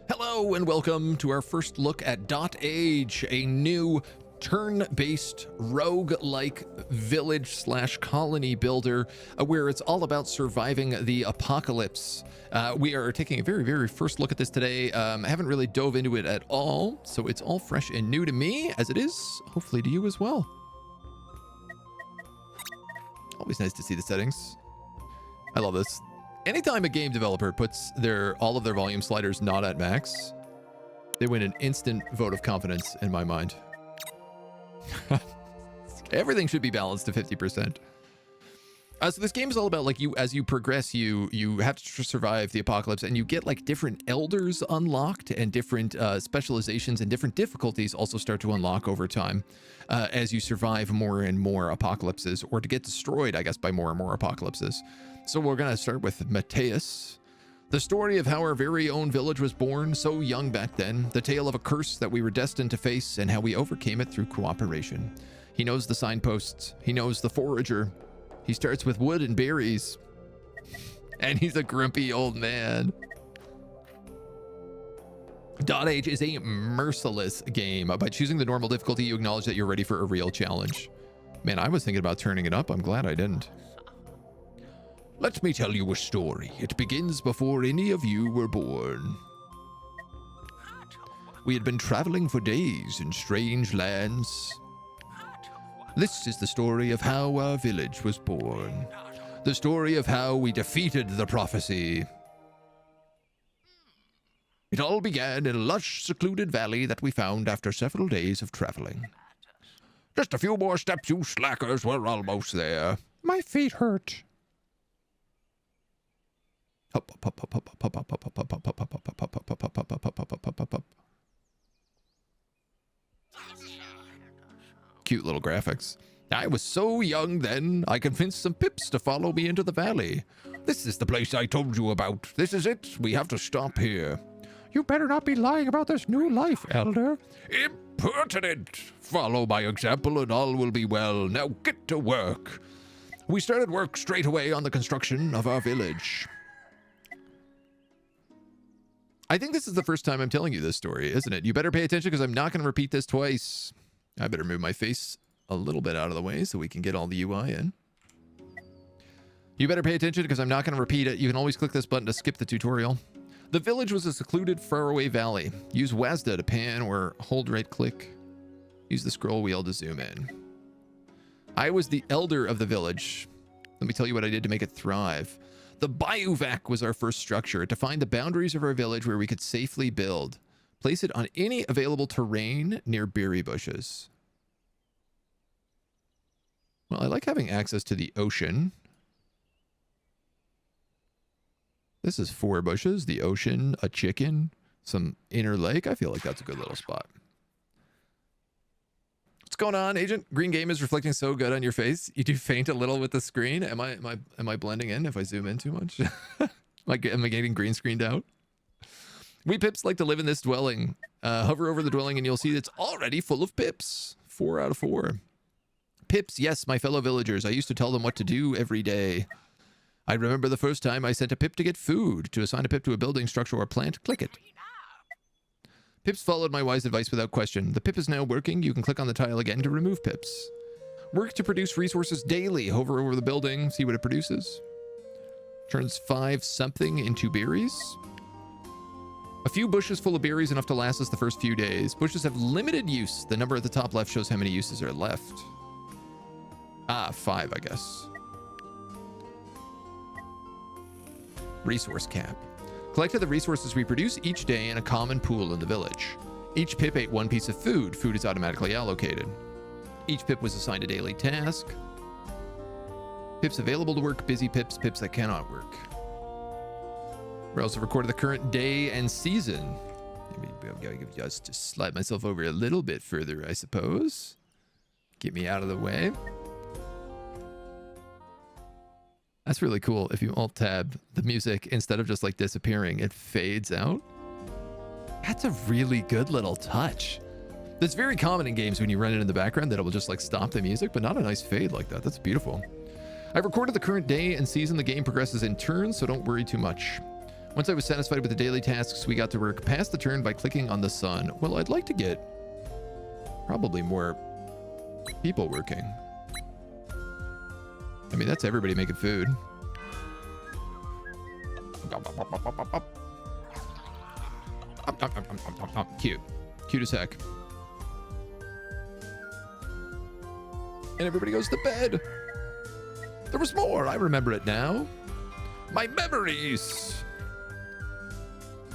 Hello and welcome to our first look at dotAGE, a new turn-based rogue-like village/colony builder where it's all about surviving the apocalypse. We are taking a very first look at this today. I haven't really dove into it at all, so it's all fresh and new to me, as it is hopefully to you as well. Always nice to see the settings. I love this. Anytime a game developer puts all of their volume sliders not at max, they win an instant vote of confidence in my mind. Everything should be balanced to 50%. So this game is all about, like, as you progress, you have to survive the apocalypse, and you get like different elders unlocked, and different specializations and different difficulties also start to unlock over time as you survive more and more apocalypses, or to get destroyed, I guess, by more and more apocalypses. So we're gonna start with Mateus. The story of how our very own village was born so young back then, the tale of a curse that we were destined to face, and how we overcame it through cooperation. He knows the signposts, he knows the forager. He starts with wood and berries, and he's a grumpy old man. dotAGE is a merciless game. By choosing the normal difficulty, you acknowledge that you're ready for a real challenge. Man, I was thinking about turning it up. I'm glad I didn't. Let me tell you a story. It begins before any of you were born. We had been traveling for days in strange lands. This is the story of how our village was born. The story of how we defeated the prophecy. It all began in a lush, secluded valley that we found after several days of traveling. Just a few more steps, you slackers. We're almost there. My feet hurt. Cute little graphics. I was so young then, I convinced some pips to follow me into the valley. This is the place I told you about. This is it. We have to stop here. You better not be lying about this new life, Elder. Impertinent! Follow my example and all will be well. Now get to work. We started work straight away on the construction of our village. I think this is the first time I'm telling you this story, isn't it? You better pay attention because I'm not going to repeat this twice. I better move my face a little bit out of the way so we can get all the UI in. You better pay attention because I'm not going to repeat it. You can always click this button to skip the tutorial. The village was a secluded, faraway valley. Use WASD to pan or hold right click. Use the scroll wheel to zoom in. I was the elder of the village. Let me tell you what I did to make it thrive. The biovac was our first structure. It defined the boundaries of our village where we could safely build. Place it on any available terrain near berry bushes. Well, I like having access to the ocean. This is 4 bushes, the ocean, a chicken, some inner lake. I feel like that's a good little spot. What's going on, Agent? Green game is reflecting so good on your face. You do faint a little with the screen. Am I blending in if I zoom in too much? am I getting green screened out? We pips like to live in this dwelling. Hover over the dwelling and you'll see it's already full of pips. 4 out of 4. Pips, yes, my fellow villagers. I used to tell them what to do every day. I remember the first time I sent a pip to get food. To assign a pip to a building, structure, or plant, click it. Pips followed my wise advice without question. The pip is now working. You can click on the tile again to remove pips. Work to produce resources daily. Hover over the building, see what it produces. Turns 5 something into berries. A few bushes full of berries, enough to last us the first few days. Bushes have limited use. The number at the top left shows how many uses are left. 5, I guess. Resource cap. Collected the resources we produce each day in a common pool in the village. Each pip ate 1 piece of food. Food is automatically allocated. Each pip was assigned a daily task. Pips available to work, busy pips, pips that cannot work. We also recorded the current day and season. I'm going to just slide myself over a little bit further, I suppose. Get me out of the way. That's really cool. If you alt-tab the music, instead of just like disappearing, it fades out. That's a really good little touch. That's very common in games when you run it in the background that it will just like stop the music, but not a nice fade like that. That's beautiful. I've recorded the current day and season. The game progresses in turns, so don't worry too much. Once I was satisfied with the daily tasks, we got to work past the turn by clicking on the sun. Well, I'd like to get probably more people working. I mean, that's everybody making food. Cute. Cute as heck. And everybody goes to bed. There was more. I remember it now. My memories.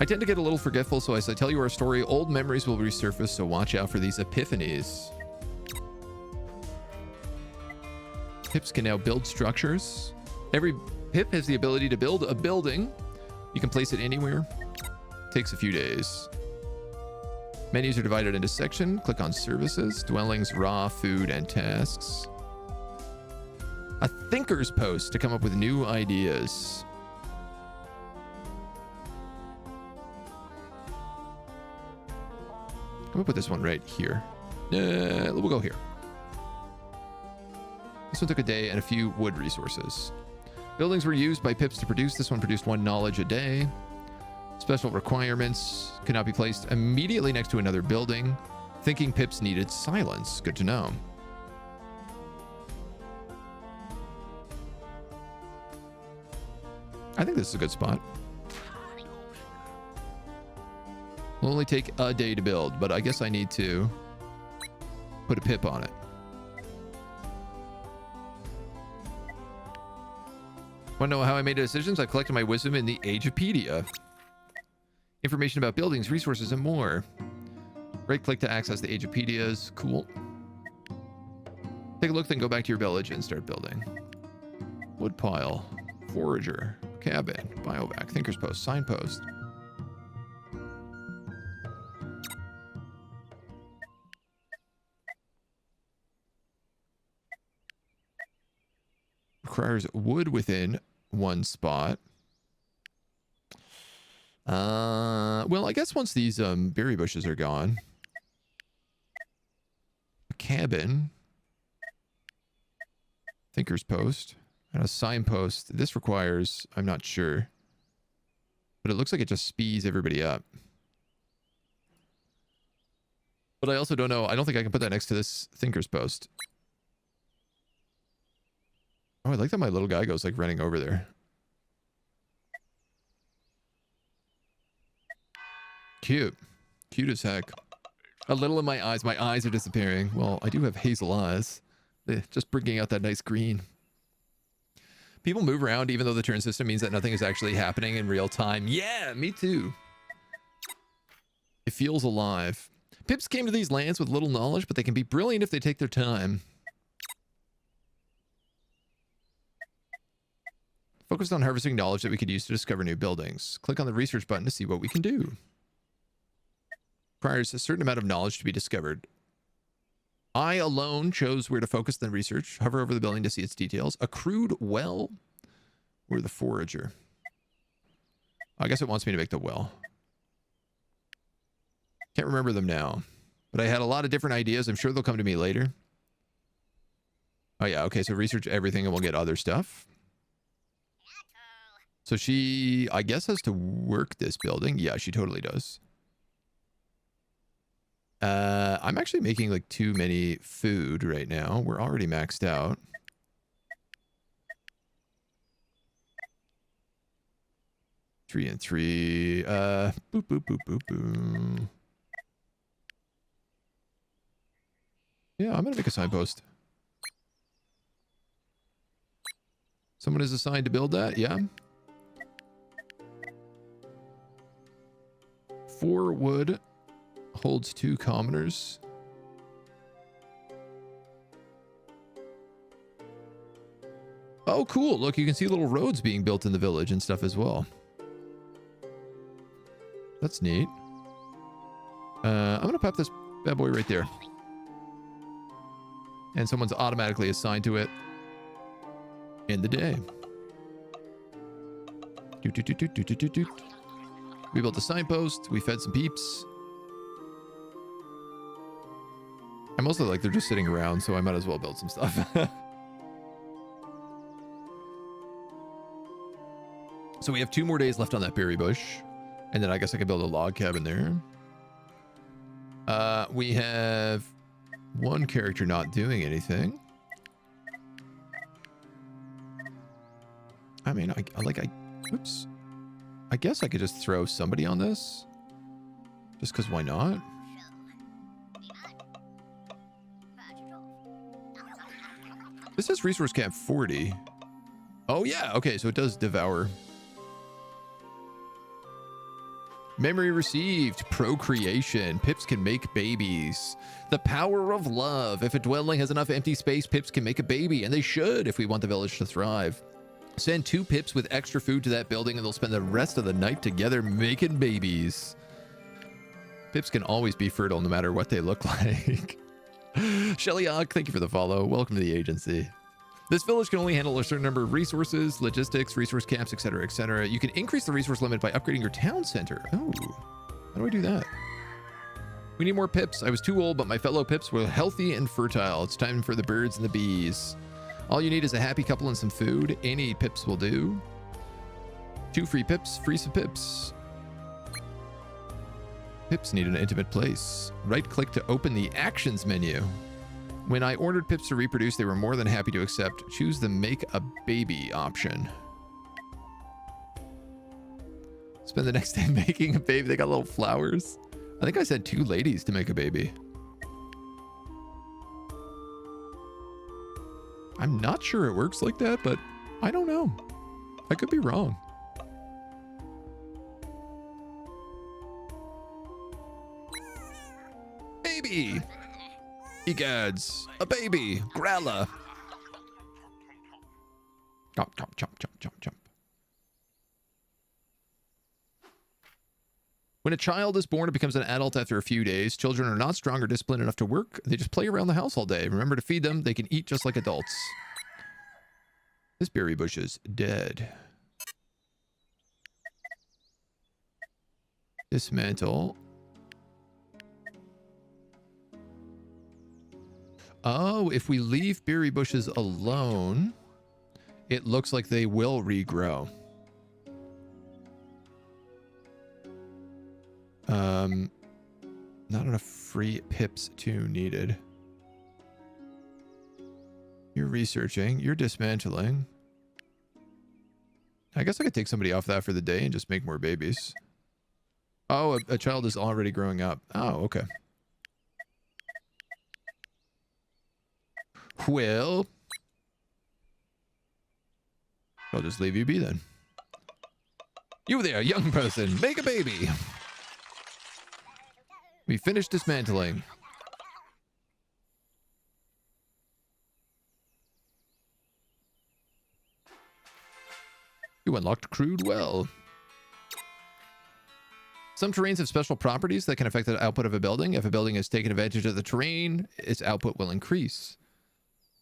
I tend to get a little forgetful, so as I tell you our story, old memories will resurface, so watch out for these epiphanies. Pips can now build structures. Every pip has the ability to build a building. You can place it anywhere. Takes a few days. Menus are divided into sections. Click on services, dwellings, raw, food, and tasks. A thinker's post to come up with new ideas. Come up with this one right here. We'll go here. This one took a day and a few wood resources. Buildings were used by pips to produce. This one produced 1 knowledge a day. Special requirements could not be placed immediately next to another building. Thinking pips needed silence. Good to know. I think this is a good spot. Will only take a day to build, but I guess I need to put a pip on it. Want to know how I made decisions? I collected my wisdom in the Agepedia. Information about buildings, resources, and more. Right-click to access the Agepedias. Cool. Take a look, then go back to your village and start building. Woodpile. Forager. Cabin. Biovac. Thinker's Post. Signpost. Requires wood within 1 spot. Well, I guess once these berry bushes are gone. A cabin. Thinker's Post. And a signpost. This requires, I'm not sure. But it looks like it just speeds everybody up. But I also don't know. I don't think I can put that next to this Thinker's Post. Oh, I like that my little guy goes like running over there. Cute. Cute as heck. A little in my eyes. My eyes are disappearing. Well, I do have hazel eyes. Just bringing out that nice green. People move around even though the turn system means that nothing is actually happening in real time. Yeah, me too. It feels alive. Pips came to these lands with little knowledge, but they can be brilliant if they take their time. Focused on harvesting knowledge that we could use to discover new buildings. Click on the research button to see what we can do. Requires a certain amount of knowledge to be discovered. I alone chose where to focus the research. Hover over the building to see its details. A crude well. Or the forager. I guess it wants me to make the well. Can't remember them now. But I had a lot of different ideas. I'm sure they'll come to me later. Oh yeah, okay, so research everything and we'll get other stuff. So she, I guess, has to work this building. Yeah, she totally does. I'm actually making like too many food right now. We're already maxed out. Three and three. Boop, boop, boop, boop, boop. Yeah, I'm going to make a signpost. Someone is assigned to build that? Yeah. 4 wood holds 2 commoners. Oh, cool. Look, you can see little roads being built in the village and stuff as well. That's neat. I'm going to pop this bad boy right there. And someone's automatically assigned to it in the day. We built a signpost. We fed some peeps. I mostly like they're just sitting around, so I might as well build some stuff. So we have 2 more days left on that berry bush. And then I guess I can build a log cabin there. We have 1 character not doing anything. I mean, oops. I guess I could just throw somebody on this. Just because why not? This is resource camp 40. Oh yeah, okay, so it does devour. Memory received. Procreation. Pips can make babies. The power of love. If a dwelling has enough empty space, pips can make a baby, and they should if we want the village to thrive. Send 2 pips with extra food to that building, and they'll spend the rest of the night together making babies. Pips can always be fertile no matter what they look like. Shelly Ock, thank you for the follow. Welcome to the agency. This village can only handle a certain number of resources, logistics, resource camps, etc., etc. You can increase the resource limit by upgrading your town center. Oh, how do I do that? We need more pips. I was too old, but my fellow pips were healthy and fertile. It's time for the birds and the bees. All you need is a happy couple and some food. Any pips will do. 2 free pips, free some pips. Pips need an intimate place. Right-click to open the actions menu. When I ordered pips to reproduce, they were more than happy to accept. Choose the make a baby option. Spend the next day making a baby. They got little flowers. I think I said 2 ladies to make a baby. I'm not sure it works like that, but I don't know. I could be wrong. Baby! Egads! A baby! Growler! Chomp, chomp, chomp, chomp, chomp, chomp. When a child is born, it becomes an adult after a few days. Children are not strong or disciplined enough to work. They just play around the house all day. Remember to feed them. They can eat just like adults. This berry bush is dead. Dismantle. Oh, if we leave berry bushes alone, it looks like they will regrow. Not enough free pips too needed. You're researching. You're dismantling. I guess I could take somebody off that for the day and just make more babies. Oh, a child is already growing up. Oh, okay. Well, I'll just leave you be then. You there, young person, make a baby. We finished dismantling. You unlocked crude well. Some terrains have special properties that can affect the output of a building. If a building has taken advantage of the terrain, its output will increase.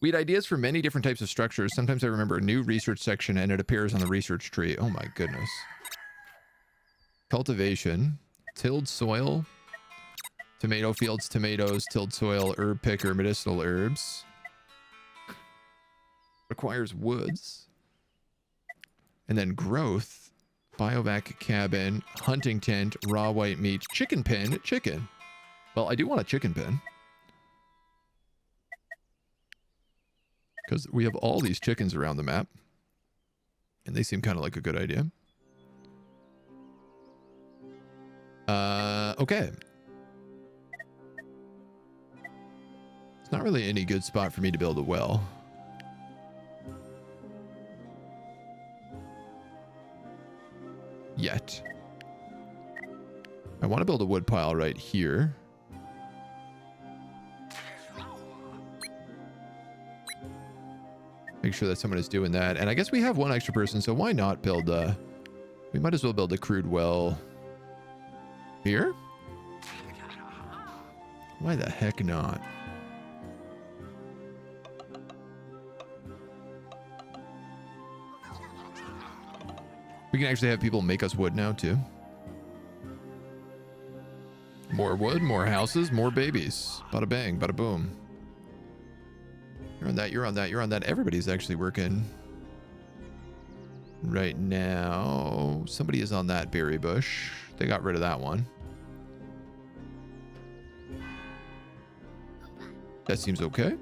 We had ideas for many different types of structures. Sometimes I remember a new research section and it appears on the research tree. Oh my goodness. Cultivation. Tilled soil. Tomato fields, tomatoes, tilled soil, herb picker, medicinal herbs. Requires woods. And then growth. Biovac cabin. Hunting tent. Raw white meat. Chicken pen. Chicken. Well, I do want a chicken pen. Because we have all these chickens around the map. And they seem kind of like a good idea. Okay. It's not really any good spot for me to build a well. Yet. I want to build a wood pile right here. Make sure that someone is doing that. And I guess we have 1 extra person, so why not build a... We might as well build a crude well here. Why the heck not? We can actually have people make us wood now, too. More wood, more houses, more babies. Bada bang, bada boom. You're on that, you're on that, you're on that. Everybody's actually working. right now. Somebody is on that berry bush. They got rid of that one. That seems okay.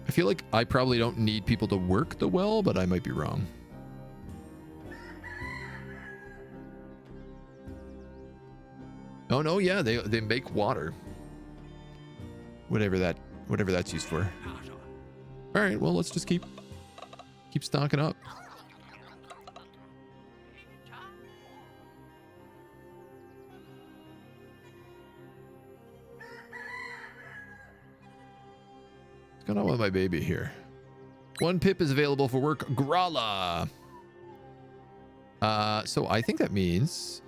I feel like I probably don't need people to work the well, but I might be wrong. Oh no, yeah, they make water. Whatever that's used for. All right, well, let's just keep stocking up. What's going on with my baby here? 1 pip is available for work. Grala. So I think that means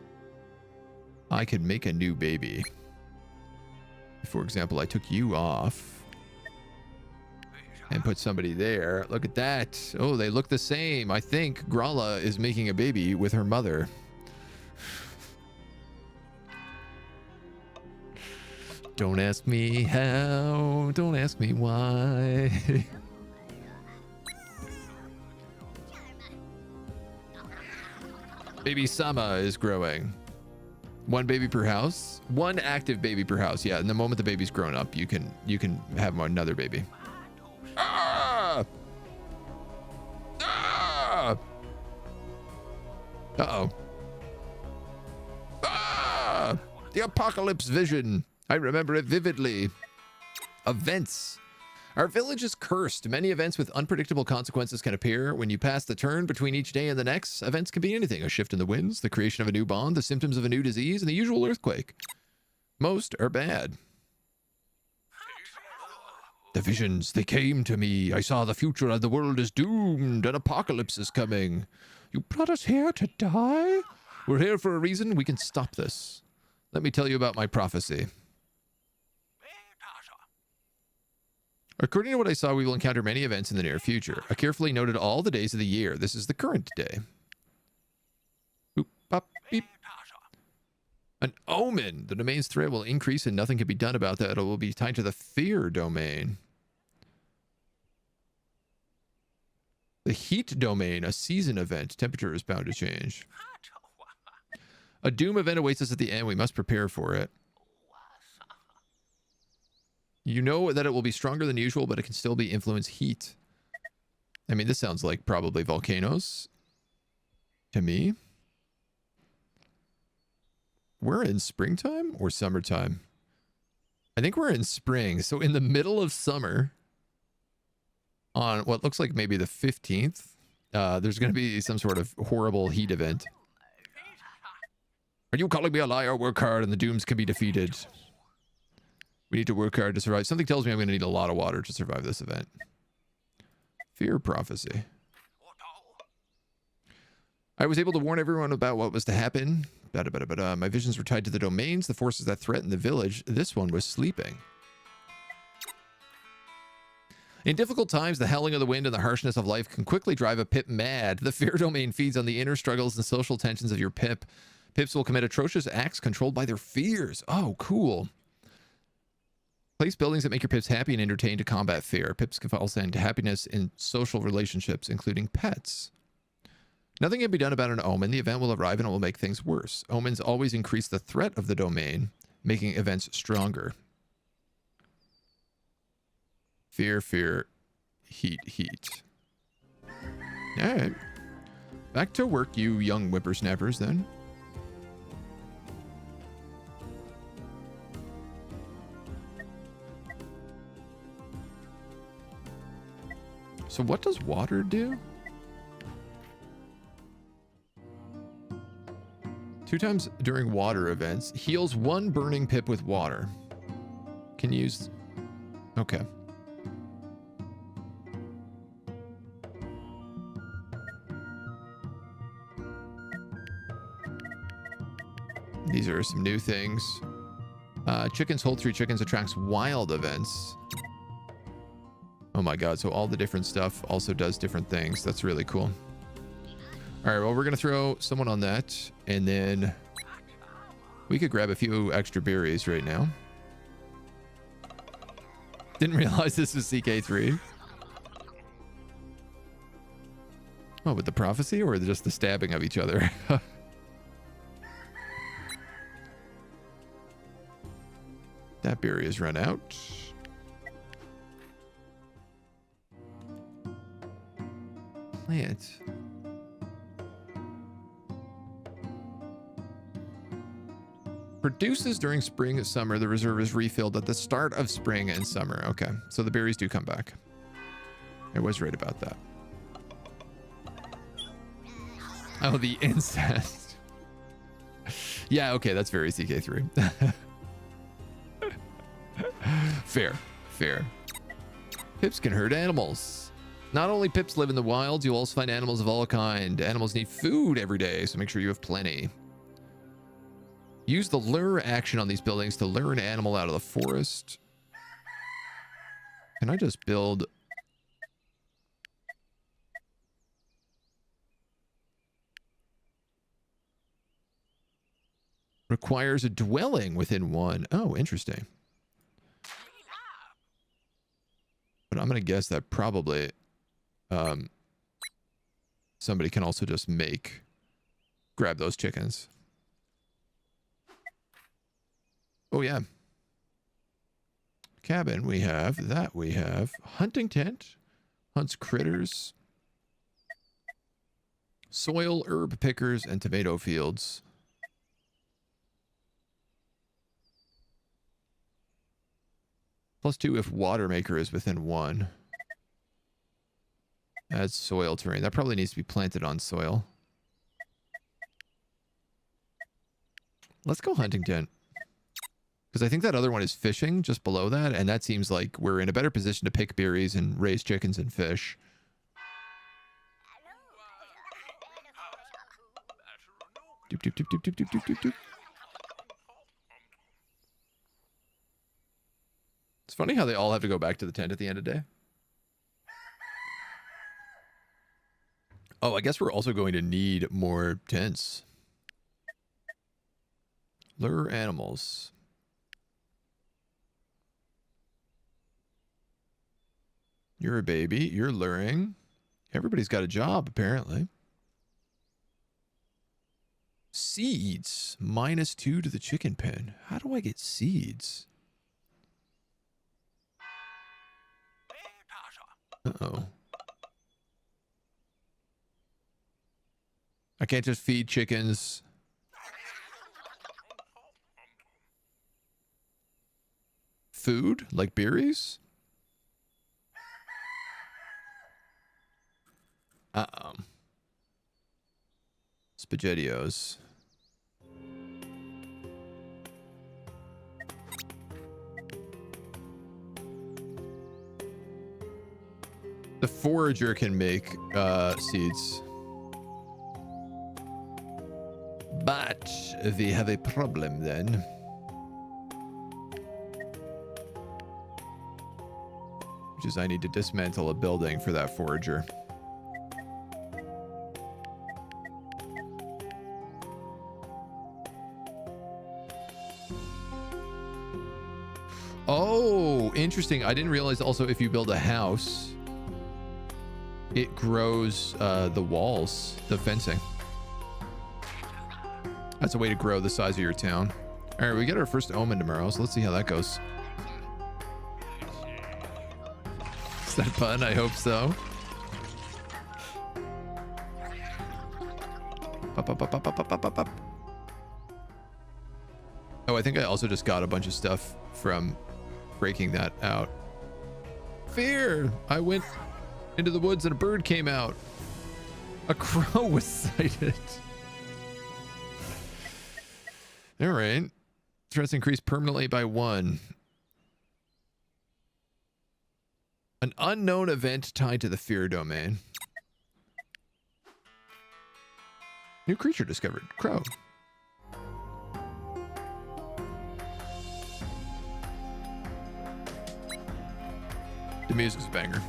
I could make a new baby. For example, I took you off and put somebody there. Look at that. Oh, they look the same. I think Grala is making a baby with her mother. Don't ask me how. Don't ask me why. Baby Sama is growing. 1 baby per house. 1 active baby per house. Yeah, and the moment the baby's grown up, you can have another baby. Ah! Ah! Uh-oh. Ah! The apocalypse vision. I remember it vividly. Events. Our village is cursed. Many events with unpredictable consequences can appear. When you pass the turn between each day and the next, events can be anything. A shift in the winds, the creation of a new bond, the symptoms of a new disease, and the usual earthquake. Most are bad. The visions, they came to me. I saw the future and the world is doomed. An apocalypse is coming. You brought us here to die? We're here for a reason. We can stop this. Let me tell you about my prophecy. According to what I saw, we will encounter many events in the near future. I carefully noted all the days of the year. This is the current day. Boop, bop, beep. An omen. The domain's threat will increase and nothing can be done about that. It will be tied to the fear domain. The heat domain, a season event. Temperature is bound to change. A doom event awaits us at the end. We must prepare for it. You know that it will be stronger than usual, but it can still be influence heat. I mean, this sounds like probably volcanoes to me. We're in springtime or summertime? I think we're in spring. So in the middle of summer, on what looks like maybe the 15th, there's going to be some sort of horrible heat event. Are you calling me a liar? Work hard and the dooms can be defeated. We need to work hard to survive. Something tells me I'm going to need a lot of water to survive this event. Fear prophecy. I was able to warn everyone about what was to happen. My visions were tied to the domains, the forces that threaten the village. This one was sleeping. In difficult times, the howling of the wind and the harshness of life can quickly drive a pip mad. The fear domain feeds on the inner struggles and social tensions of your pip. Pips will commit atrocious acts controlled by their fears. Oh, cool. Place buildings that make your pips happy and entertained to combat fear. Pips can also end to happiness in social relationships, including pets. Nothing can be done about an omen. The event will arrive and it will make things worse. Omens always increase the threat of the domain, making events stronger. Fear, fear, heat, heat. All right. Back to work, you young whippersnappers, then. So what does water do? 2 times during water events. Heals 1 burning pip with water. Can use... Okay. These are some new things. Chickens hold 3 chickens attracts wild events. Oh my god, so all the different stuff also does different things. That's really cool. All right, well, we're going to throw someone on that, and then we could grab a few extra berries right now. Didn't realize this was CK3. Oh, with the prophecy or just the stabbing of each other? That berry has run out. Plant. Produces during spring and summer. The reserve is refilled at the start of spring and summer. Okay, so the berries do come back. I was right about that. Oh, the incest. Yeah, okay, that's very CK3. Fair, fair. Pips can hurt animals. Not only pips live in the wild, you'll also find animals of all kind. Animals need food every day, so make sure you have plenty. Use the lure action on these buildings to lure an animal out of the forest. Can I just build... Requires a dwelling within one. Oh, interesting. But I'm going to guess that probably somebody can also just grab those chickens. Oh, yeah. Cabin, we have. That we have. Hunting tent. Hunts critters. Soil, herb pickers, and tomato fields. +2 if water maker is within 1. Adds soil terrain. That probably needs to be planted on soil. Let's go hunting tent. Because I think that other one is fishing just below that. And that seems like we're in a better position to pick berries and raise chickens and fish. Doop, doop, doop, doop, doop, doop, doop, doop, doop. It's funny how they all have to go back to the tent at the end of the day. Oh, I guess we're also going to need more tents. Lure animals. You're a baby. You're luring. Everybody's got a job, apparently. Seeds. -2 to the chicken pen. How do I get seeds? Uh-oh. I can't just feed chickens. Food? Like berries? Uh-oh. SpaghettiOs. The forager can make seeds. But we have a problem then. Which is I need to dismantle a building for that forager. Oh, interesting. I didn't realize also if you build a house, it grows the walls, the fencing. That's a way to grow the size of your town. All right, we get our first omen tomorrow, so let's see how that goes. Is that fun? I hope so. Oh, I think I also just got a bunch of stuff from breaking that out. Fear! I went into the woods and a bird came out. A crow was sighted. All right. Threats increased permanently by 1. An unknown event tied to the fear domain. New creature discovered. Crow. The music's a banger.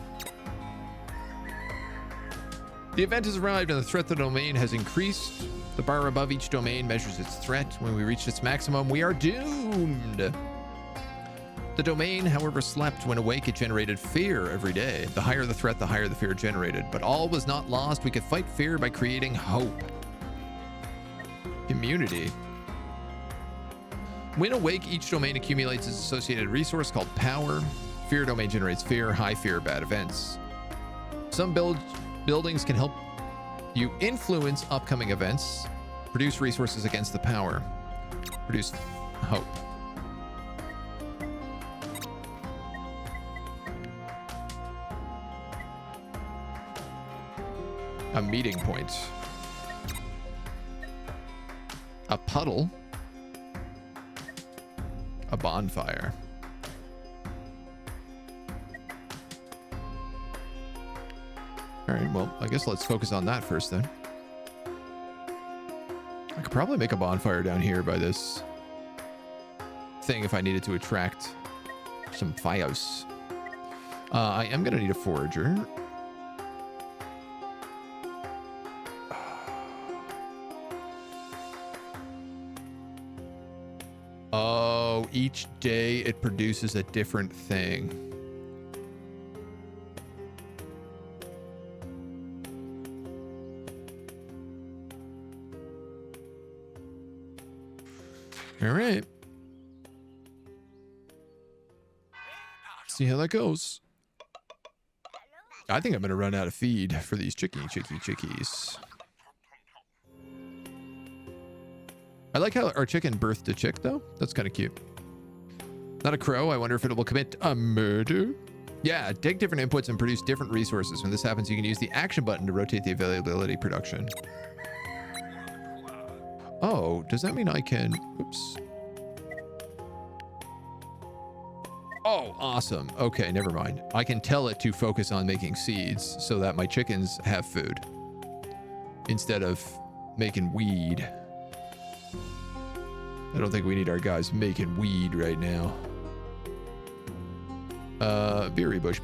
The event has arrived and the threat to the domain has increased. The bar above each domain measures its threat. When we reach its maximum, we are doomed. The domain, however, slept. When awake, it generated fear every day. The higher the threat, the higher the fear generated. But all was not lost. We could fight fear by creating hope. Community. When awake, each domain accumulates its associated resource called power. Fear domain generates fear, high fear, bad events. Some buildings can help you influence upcoming events. Produce resources against the power. Produce hope. A meeting point. A puddle. A bonfire. All right, well, I guess let's focus on that first then. I could probably make a bonfire down here by this thing if I needed to attract some fios. I am going to need a forager. Oh, each day it produces a different thing. All right. See how that goes. I think I'm going to run out of feed for these chickies. I like how our chicken birthed a chick, though. That's kind of cute. Not a crow. I wonder if it will commit a murder. Yeah, take different inputs and produce different resources. When this happens, you can use the action button to rotate the availability production. Oh, does that mean I can... Oops. Oh, awesome. Okay, never mind. I can tell it to focus on making seeds so that my chickens have food instead of making weed. I don't think we need our guys making weed right now. Berry bush.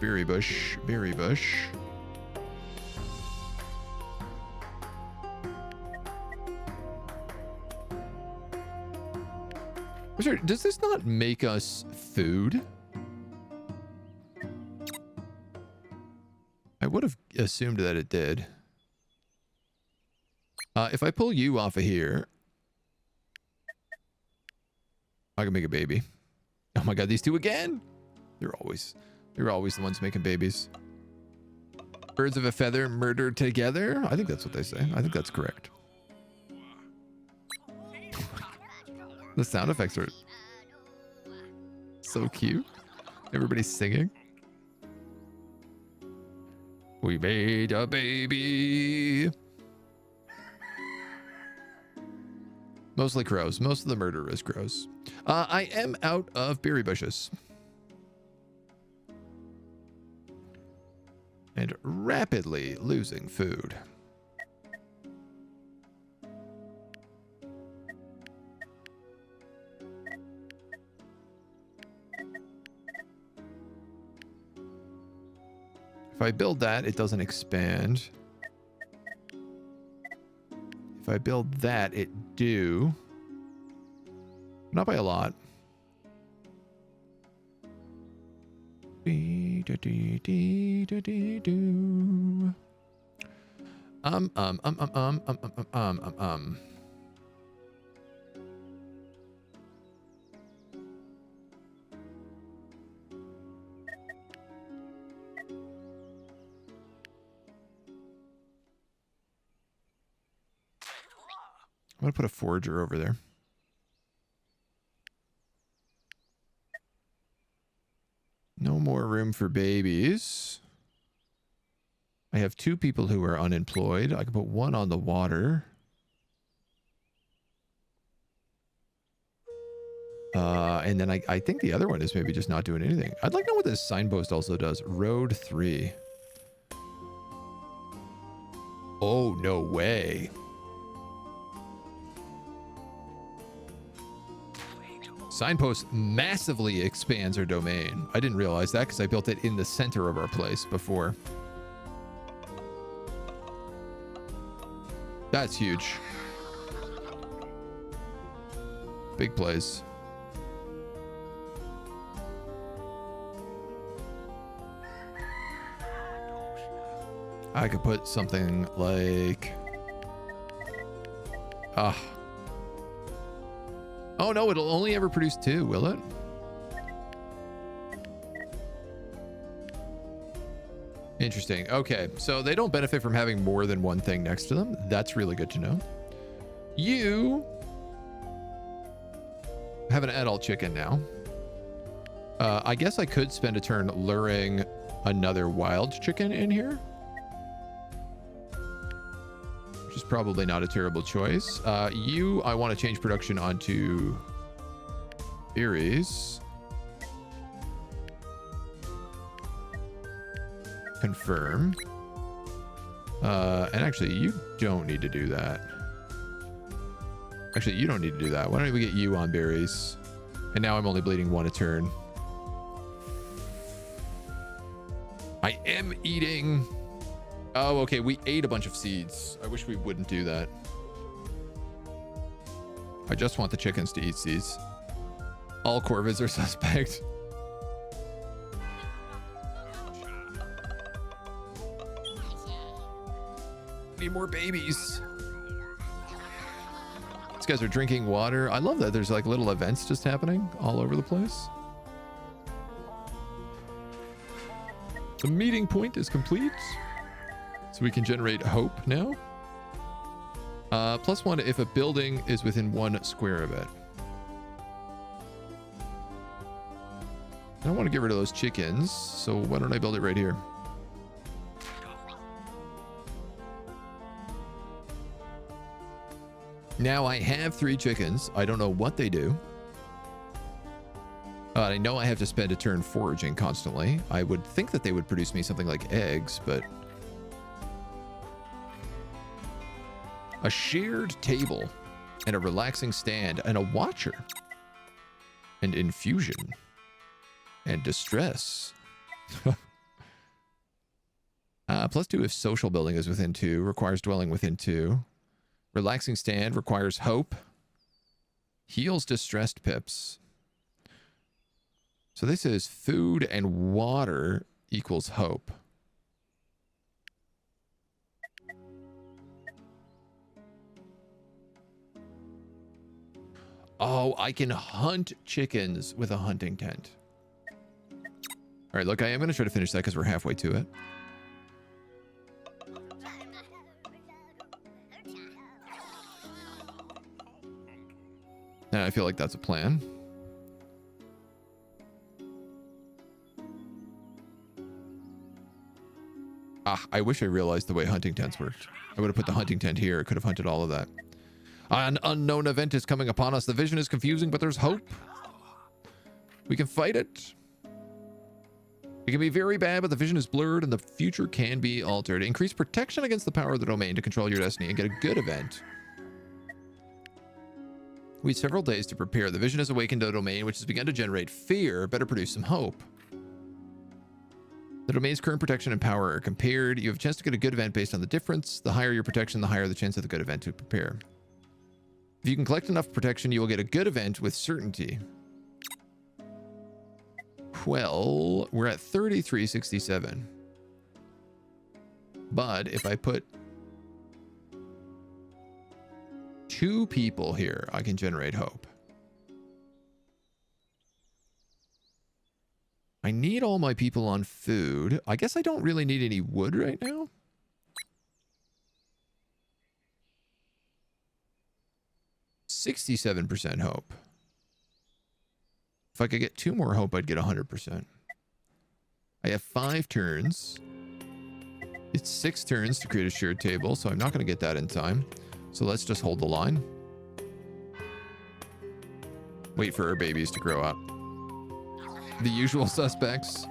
Does this not make us food? I would have assumed that it did. If I pull you off of here, I can make a baby. Oh my god, these two again? They're always the ones making babies. Birds of a feather murdered together? I think that's what they say. I think that's correct. The sound effects are so cute. Everybody's singing. We made a baby. Mostly crows. Most of the murder is crows. I am out of berry bushes. And rapidly losing food. If I build that, it doesn't expand. If I build that, it do. Not by a lot. I'm going to put a forager over there. No more room for babies. I have 2 people who are unemployed. I can put 1 on the water. And then I think the other one is maybe just not doing anything. I'd like to know what this signpost also does. Road 3. Oh, no way. Signpost massively expands our domain. I didn't realize that because I built it in the center of our place before. That's huge. Big plays. I could put something like... Oh no, it'll only ever produce 2, will it? Interesting. Okay, so they don't benefit from having more than one thing next to them. That's really good to know. You have an adult chicken now. I guess I could spend a turn luring another wild chicken in here, which is probably not a terrible choice. You, I want to change production onto berries. Confirm. And actually, you don't need to do that. Actually, you don't need to do that. Why don't we get you on berries? And now I'm only bleeding 1 a turn. I am eating. Oh, okay. We ate a bunch of seeds. I wish we wouldn't do that. I just want the chickens to eat seeds. All corvids are suspect. Need more babies. These guys are drinking water. I love that there's like little events just happening all over the place. The meeting point is complete, so we can generate hope now. +1 if a building is within 1 square of it. I don't want to get rid of those chickens, so why don't I build it right here? Now I have 3 chickens. I don't know what they do. I know I have to spend a turn foraging constantly. I would think that they would produce me something like eggs, but... A shared table, and a relaxing stand, and a watcher. And infusion. And distress. +2 if social building is within 2, requires dwelling within 2. Relaxing stand requires hope. Heals distressed pips. So this is food and water equals hope. Oh, I can hunt chickens with a hunting tent. All right, look, I am going to try to finish that because we're halfway to it. And I feel like that's a plan. I wish I realized the way hunting tents worked. I would have put the hunting tent here. I could have hunted all of that. An unknown event is coming upon us. The vision is confusing, but there's hope. We can fight it. It can be very bad, but the vision is blurred and the future can be altered. Increase protection against the power of the domain to control your destiny and get a good event. We have several days to prepare. The vision has awakened a domain which has begun to generate fear. Better produce some hope. The domain's current protection and power are compared. You have a chance to get a good event based on the difference. The higher your protection, the higher the chance of the good event to prepare. If you can collect enough protection, you will get a good event with certainty. Well, we're at 3367. But if I put 2 people here, I can generate hope. I need all my people on food. I guess I don't really need any wood right now. %67 hope. If I could get 2 more hope, I'd get 100%. I have 5 turns. It's 6 turns to create a shared table, so I'm not going to get that in time. So let's just hold the line. Wait for our babies to grow up. The usual suspects.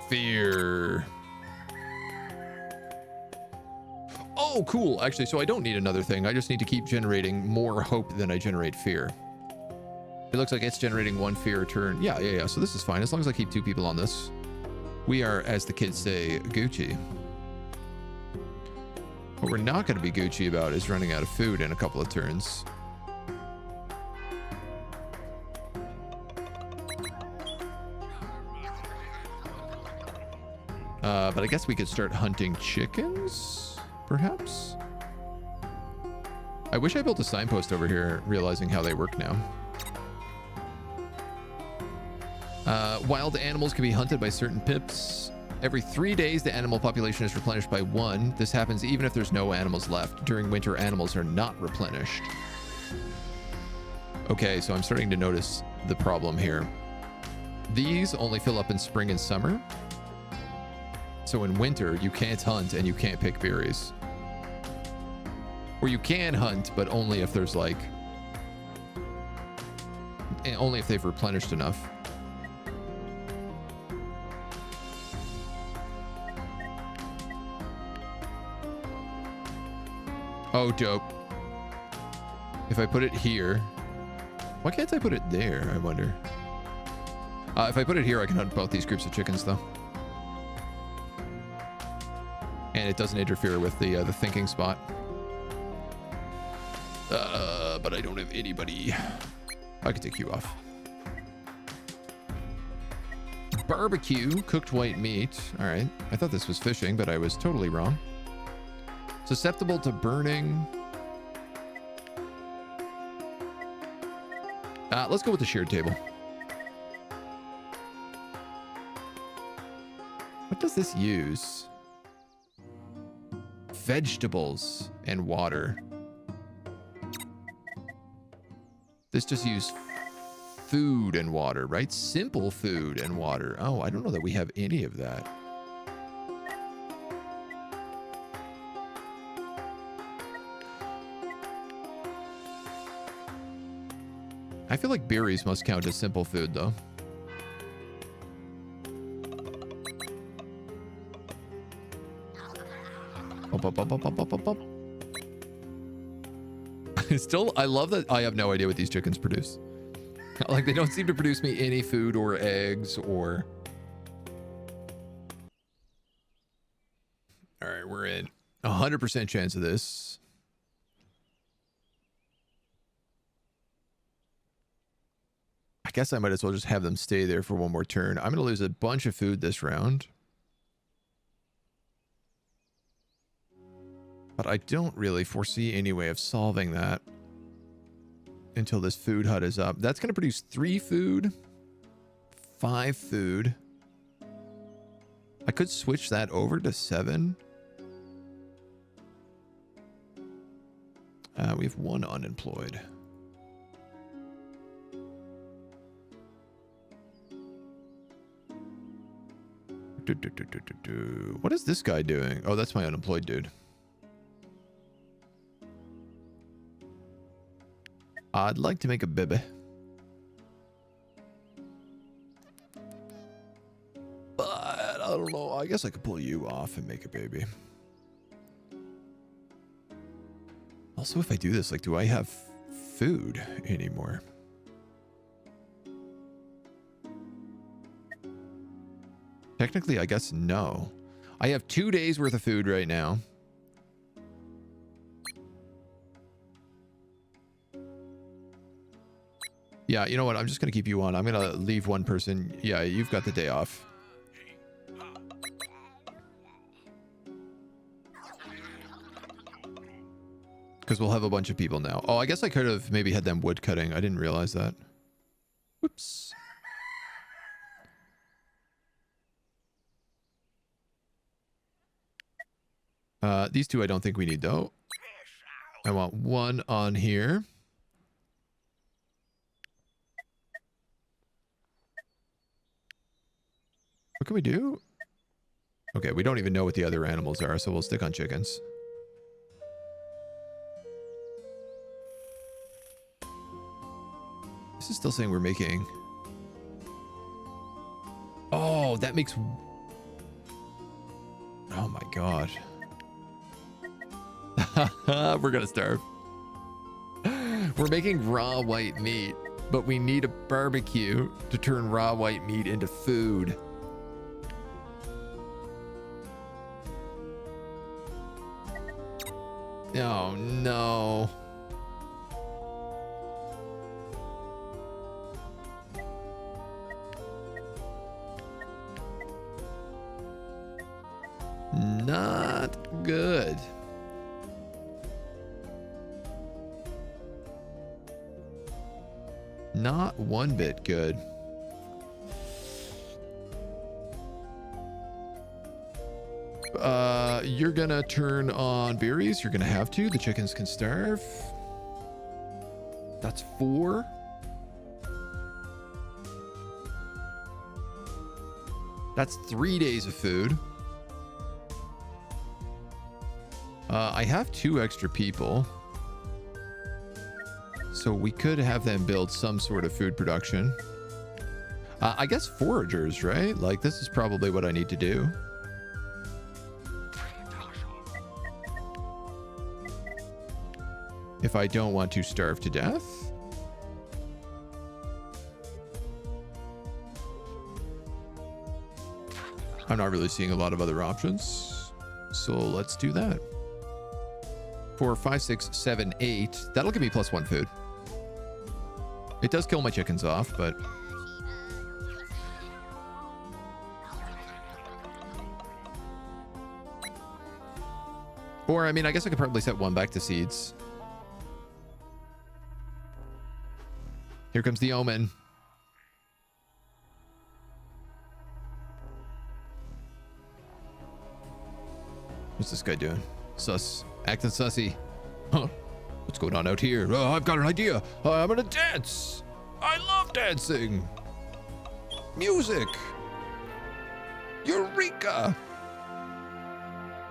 Fear. Oh, cool. Actually, so I don't need another thing. I just need to keep generating more hope than I generate fear. It looks like it's generating 1 fear a turn. Yeah. So this is fine. As long as I keep 2 people on this. We are, as the kids say, Gucci. What we're not going to be Gucci about is running out of food in a couple of turns. But I guess we could start hunting chickens, perhaps? I wish I built a signpost over here, realizing how they work now. Wild animals can be hunted by certain pips. Every 3 days, the animal population is replenished by 1. This happens even if there's no animals left. During winter, animals are not replenished. Okay, so I'm starting to notice the problem here. These only fill up in spring and summer. So in winter, you can't hunt and you can't pick berries. Or you can hunt, but only if there's like... only if they've replenished enough. Oh, dope. If I put it here... Why can't I put it there, I wonder? If I put it here, I can hunt both these groups of chickens, though. And it doesn't interfere with the thinking spot. But I don't have anybody. I can take you off. Barbecue, cooked white meat. All right. I thought this was fishing, but I was totally wrong. Susceptible to burning. Let's go with the shared table. What does this use? Vegetables and water. This just uses food and water, right? Simple food and water. Oh, I don't know that we have any of that. I feel like berries must count as simple food, though. Still, I love that I have no idea what these chickens produce. Like, they don't seem to produce me any food or eggs or... All right, we're in 100% chance of this. I guess I might as well just have them stay there for one more turn. I'm going to lose a bunch of food this round. But I don't really foresee any way of solving that until this food hut is up. That's going to produce 3 food, 5 food. I could switch that over to 7. We have 1 unemployed. What is this guy doing? Oh, that's my unemployed dude. I'd like to make a baby. But I don't know. I guess I could pull you off and make a baby. Also, if I do this, like, do I have food anymore? Technically, I guess no. I have 2 days worth of food right now. Yeah, you know what? I'm just going to keep you on. I'm going to leave one person. Yeah, you've got the day off. Because we'll have a bunch of people now. Oh, I guess I could have maybe had them wood cutting. I didn't realize that. Whoops. These 2 I don't think we need, though. I want 1 on here. What can we do? Okay, we don't even know what the other animals are, so we'll stick on chickens. This is still saying we're making... Oh, that makes... Oh my god. We're gonna starve. We're making raw white meat, but we need a barbecue to turn raw white meat into food. Oh no. Not good. Not one bit good. You're gonna turn on berries. You're gonna have to. The chickens can starve. That's 4. That's 3 days of food. I have 2 extra people. So we could have them build some sort of food production. I guess foragers, right? Like, this is probably what I need to do. If I don't want to starve to death. I'm not really seeing a lot of other options. So let's do that. 4, 5, 6, 7, 8. That'll give me +1 food. It does kill my chickens off, but... Or, I mean, I guess I could probably set 1 back to seeds. Here comes the omen. What's this guy doing? Sus. Acting sussy. Huh. What's going on out here? Oh, I've got an idea. I'm gonna dance. I love dancing. Music. Eureka.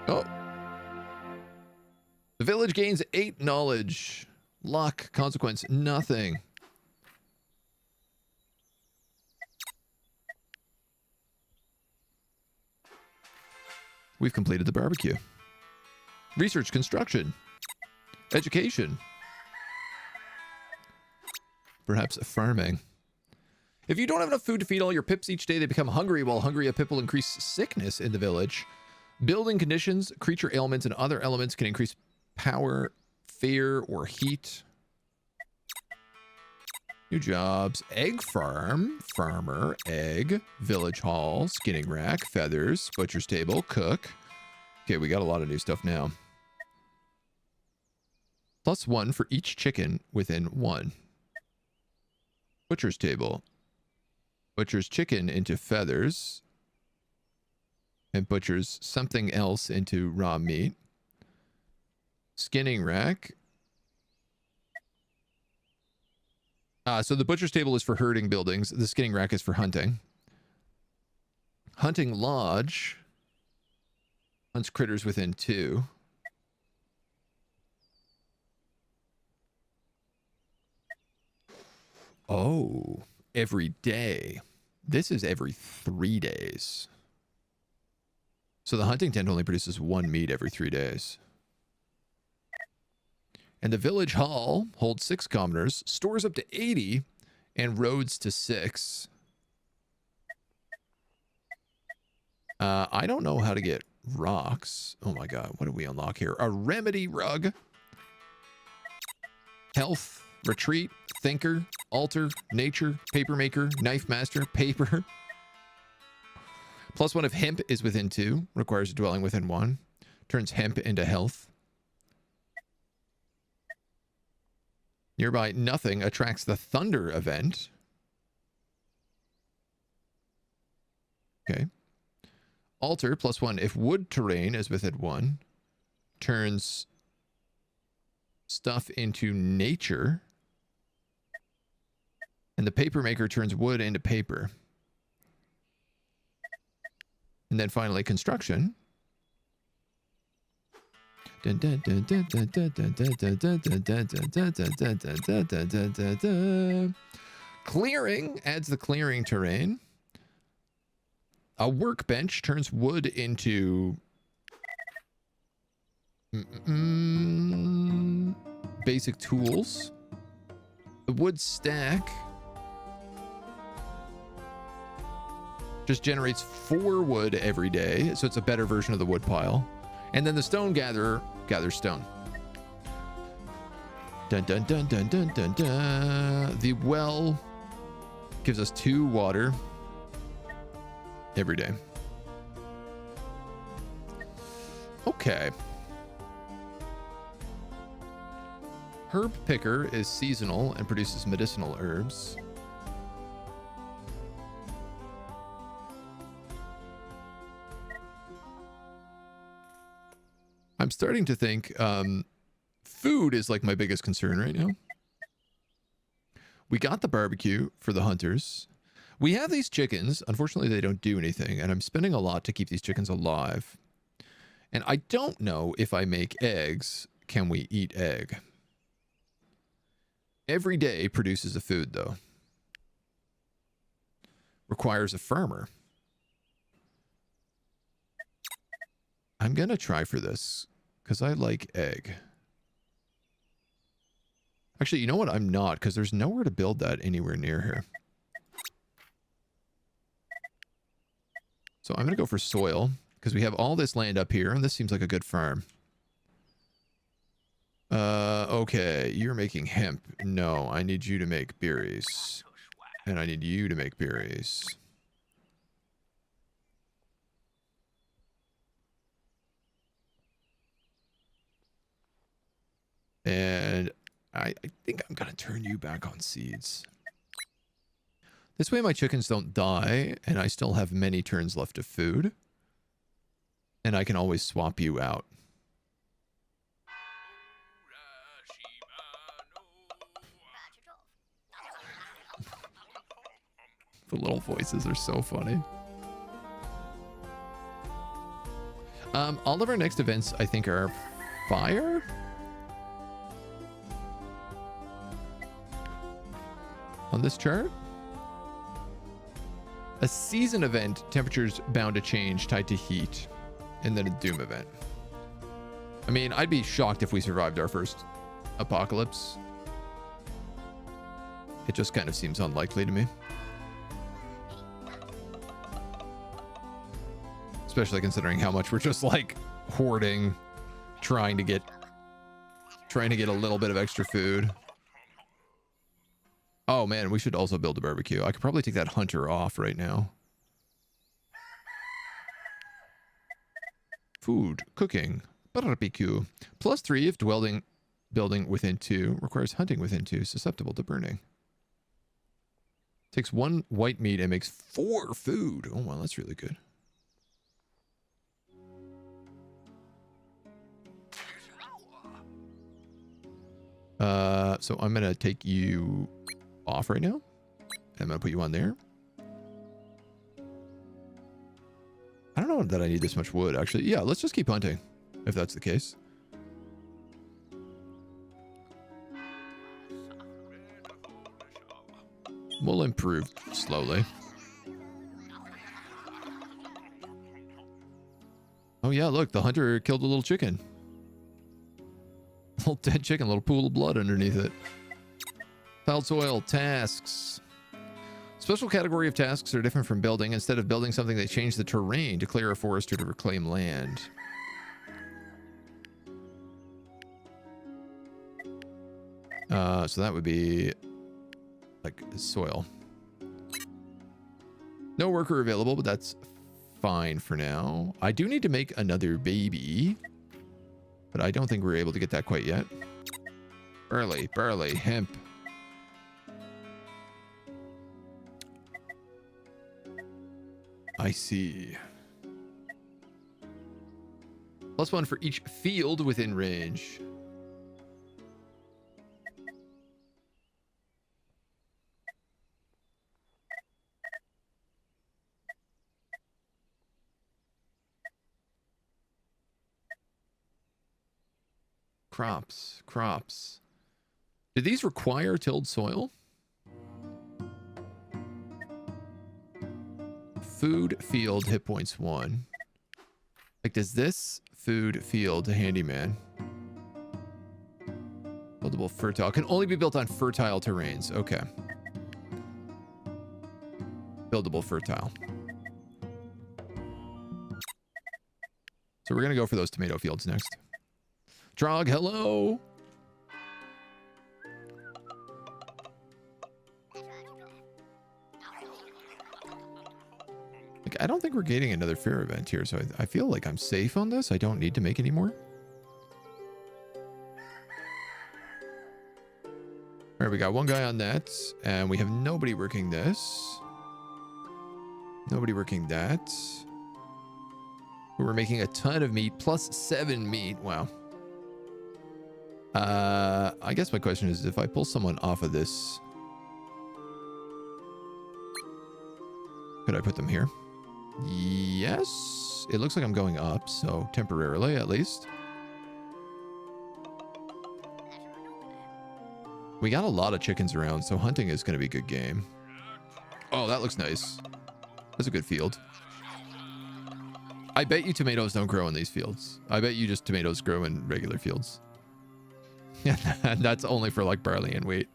Oh. The village gains 8 knowledge. Luck. Consequence. Nothing. We've completed the barbecue. Research, construction, education, perhaps farming. If you don't have enough food to feed all your pips each day, they become hungry. While hungry, a pip will increase sickness in the village. Building conditions, creature ailments, and other elements can increase power, fear, or heat. New jobs. Egg farm, farmer, egg, village hall, skinning rack, feathers, butcher's table, cook. Okay, we got a lot of new stuff now. +1 for each chicken within 1. Butcher's table. Butcher's chicken into feathers. And butcher's something else into raw meat. Skinning rack. So the butcher's table is for herding buildings. The skinning rack is for hunting. Hunting lodge. Hunts critters within 2. Oh, every day. This is every 3 days. So the hunting tent only produces 1 meat every 3 days. And the village hall holds 6 commoners, stores up to 80, and roads to 6. I don't know how to get rocks. Oh my god, what do we unlock here? A remedy rug. Health, retreat, thinker, altar, nature, paper maker, knife master, paper. +1 if hemp is within 2, requires a dwelling within 1. Turns hemp into health. Nearby nothing attracts the thunder event. Okay. Altar +1 if wood terrain is within 1. Turns stuff into nature. And the paper maker turns wood into paper. And then finally construction. Clearing adds the clearing terrain. A workbench turns wood into basic tools. The wood stack just generates 4 wood every day, so it's a better version of the wood pile. And then the stone gatherer gathers stone. Dun dun dun dun dun dun dun. The well gives us 2 water every day. Okay. Herb picker is seasonal and produces medicinal herbs. I'm starting to think food is like my biggest concern right now. We got the barbecue for the hunters. We have these chickens. Unfortunately, they don't do anything, and I'm spending a lot to keep these chickens alive. And I don't know if I make eggs, can we eat egg? Every day produces a food, though. Requires a farmer. I'm going to try for this because I like egg. Actually, you know what? I'm not, because there's nowhere to build that anywhere near here. So I'm going to go for soil because we have all this land up here, and this seems like a good farm. Okay, you're making hemp. No, I need you to make berries. And I need you to make berries. And I think I'm going to turn you back on seeds. This way my chickens don't die, and I still have many turns left of food. And I can always swap you out. The little voices are so funny. All of our next events, I think, are fire. On this chart. A season event, temperatures bound to change, tied to heat. And then a doom event. I mean, I'd be shocked if we survived our first apocalypse. It just kind of seems unlikely to me. Especially considering how much we're just like hoarding, trying to get a little bit of extra food. Oh man, we should also build a barbecue. I could probably take that hunter off right now. Food, cooking, barbecue. +3 if building within 2. Requires hunting within 2. Susceptible to burning. Takes 1 white meat and makes 4 food. Oh wow, that's really good. So I'm gonna take you off right now. I'm gonna put you on there. I don't know that I need this much wood, actually. Yeah, let's just keep hunting, if that's the case. We'll improve slowly. Oh yeah, look, the hunter killed a little chicken. Little dead chicken, little pool of blood underneath it. Tiled soil, tasks. Special category of tasks are different from building. Instead of building something, they change the terrain to clear a forest or to reclaim land. So that would be like soil. No worker available, but that's fine for now. I do need to make another baby, but I don't think we're able to get that quite yet. Barley, hemp. I see. +1 for each field within range. Crops. Do these require tilled soil? Food, field, hit points 1. Like, does this food, field, handyman? Buildable fertile. Can only be built on fertile terrains. Okay. Buildable fertile. So we're going to go for those tomato fields next. Trog, hello. Like, I don't think we're gating another fair event here, so I feel like I'm safe on this. I don't need to make any more. All right, we got one guy on that, and we have nobody working this. Nobody working that. We're making a ton of meat, plus 7 meat. Wow. I guess my question is, if I pull someone off of this, could I put them here? Yes. It looks like I'm going up, so temporarily at least. We got a lot of chickens around, so hunting is going to be a good game. Oh, that looks nice. That's a good field. I bet you tomatoes don't grow in these fields. I bet you just tomatoes grow in regular fields. Yeah, that's only for like barley and wheat.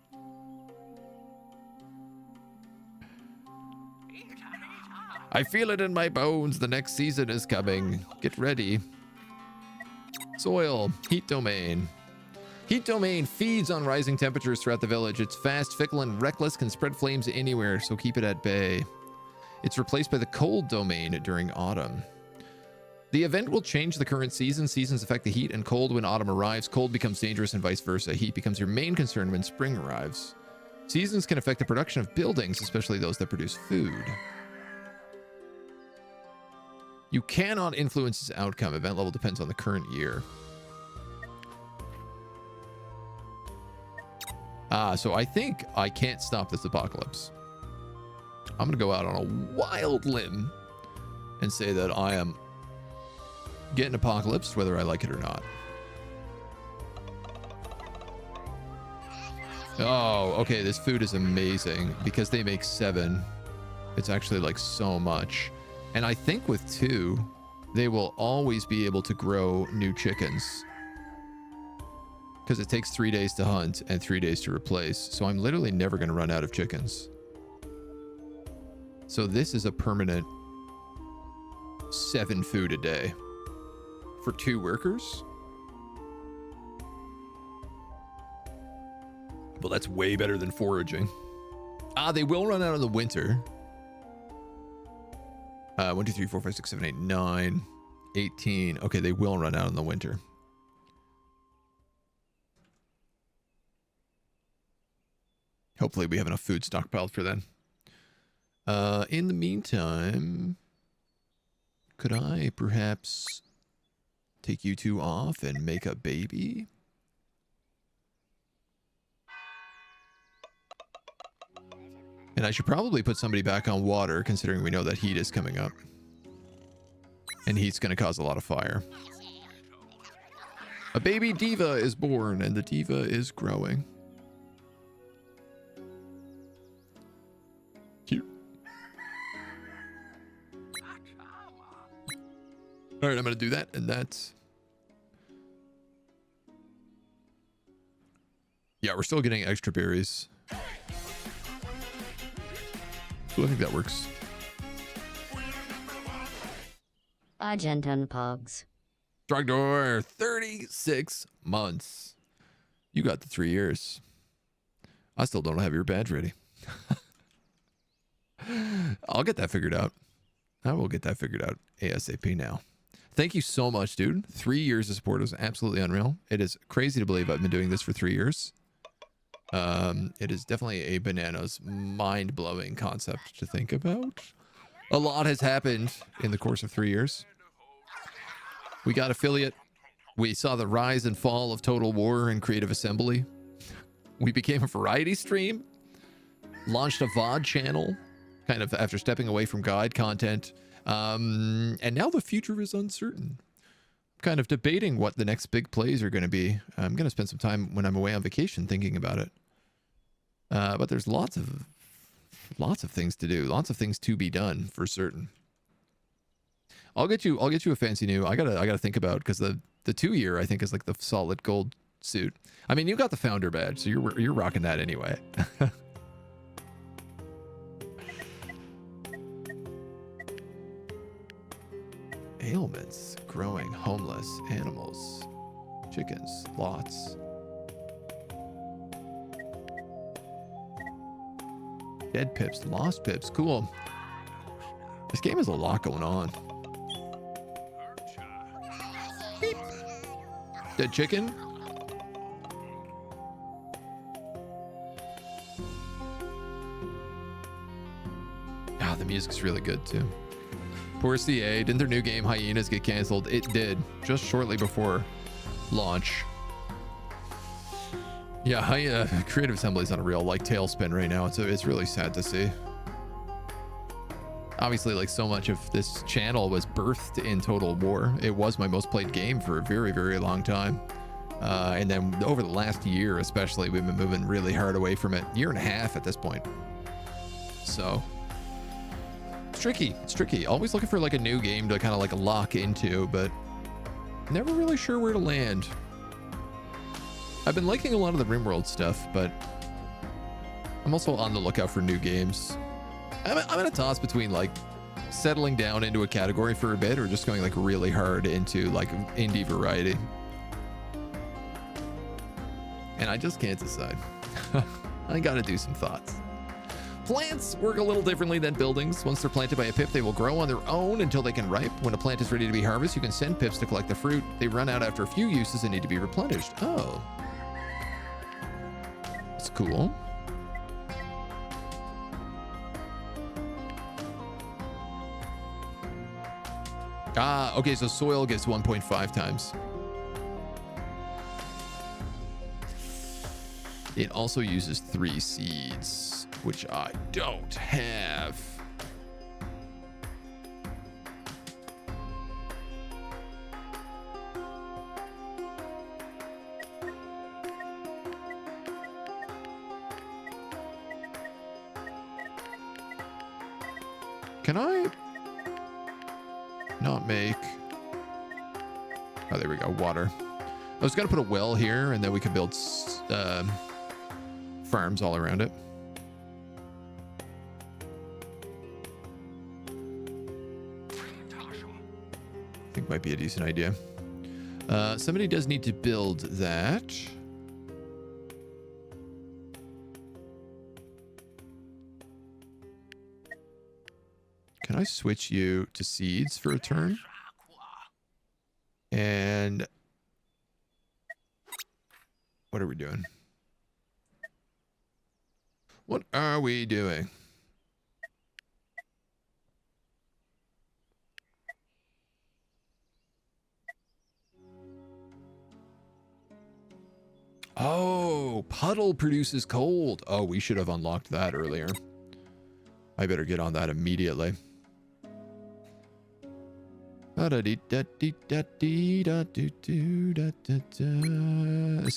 I feel it in my bones. The next season is coming. Get ready. Soil. Heat domain. Heat domain feeds on rising temperatures throughout the village. It's fast, fickle, and reckless, can spread flames anywhere, so keep it at bay. It's replaced by the cold domain during autumn. The event will change the current season. Seasons affect the heat and cold when autumn arrives. Cold becomes dangerous and vice versa. Heat becomes your main concern when spring arrives. Seasons can affect the production of buildings, especially those that produce food. You cannot influence its outcome. Event level depends on the current year. So I think I can't stop this apocalypse. I'm going to go out on a wild limb and say that I am getting apocalypsed whether I like it or not. Oh, okay. This food is amazing because they make 7. It's actually like so much. And I think with 2, they will always be able to grow new chickens. Because it takes 3 days to hunt and 3 days to replace. So I'm literally never going to run out of chickens. So this is a permanent 7 food a day for 2 workers. Well, that's way better than foraging. They will run out in the winter. 1, 2, 3, 4, 5, 6, 7, 8, 9, 18. Okay, they will run out in the winter. Hopefully we have enough food stockpiled for then. In the meantime, could I perhaps take you 2 off and make a baby? And I should probably put somebody back on water, considering we know that heat is coming up. And heat's going to cause a lot of fire. A baby diva is born, and the diva is growing. Cute. All right, I'm going to do that, and that's... Yeah, we're still getting extra berries. So I think that works. AgentNumberOne. Drugdor, 36 months. You got the 3 years. I still don't have your badge ready. I'll get that figured out. I will get that figured out ASAP now. Thank you so much, dude. 3 years of support is absolutely unreal. It is crazy to believe I've been doing this for 3 years. It is definitely a bananas, mind-blowing concept to think about. A lot has happened in the course of 3 years. We got affiliate. We saw the rise and fall of Total War and Creative Assembly. We became a variety stream. Launched a VOD channel, kind of after stepping away from guide content. And now the future is uncertain. I'm kind of debating what the next big plays are going to be. I'm going to spend some time when I'm away on vacation thinking about it. But there's lots of things to do, lots of things to be done for certain. I'll get you a fancy new. I gotta think about, because the 2 year I think is like the solid gold suit. I mean, you got the founder badge, so you're rocking that anyway. Ailments, growing, homeless, animals, chickens, lots. Dead pips, lost pips, cool. This game has a lot going on. Beep. Dead chicken. Ah, the music's really good too. Poor CA. Didn't their new game Hyenas get canceled? It did, just shortly before launch. Yeah, Creative Assembly's on a real like tailspin right now. It's really sad to see. Obviously, like so much of this channel was birthed in Total War. It was my most played game for a very, very long time. And then over the last year, especially, we've been moving really hard away from it. Year and a half at this point. So it's tricky. It's tricky. Always looking for like a new game to kind of like lock into, but never really sure where to land. I've been liking a lot of the RimWorld stuff, but I'm also on the lookout for new games. I'm in a toss between like settling down into a category for a bit or just going like really hard into like indie variety. And I just can't decide. I gotta do some thoughts. Plants work a little differently than buildings. Once they're planted by a pip, they will grow on their own until they can ripe. When a plant is ready to be harvested, you can send pips to collect the fruit. They run out after a few uses and need to be replenished. Oh. That's cool. Ah, okay, so soil gets 1.5 times. It also uses 3 seeds, which I don't have. Can I not make... Oh, there we go, water. I was gonna put a well here and then we could build farms all around it. I think might be a decent idea. Somebody does need to build that. Can I switch you to seeds for a turn? And what are we doing? What are we doing? Oh, puddle produces cold. Oh, we should have unlocked that earlier. I better get on that immediately. This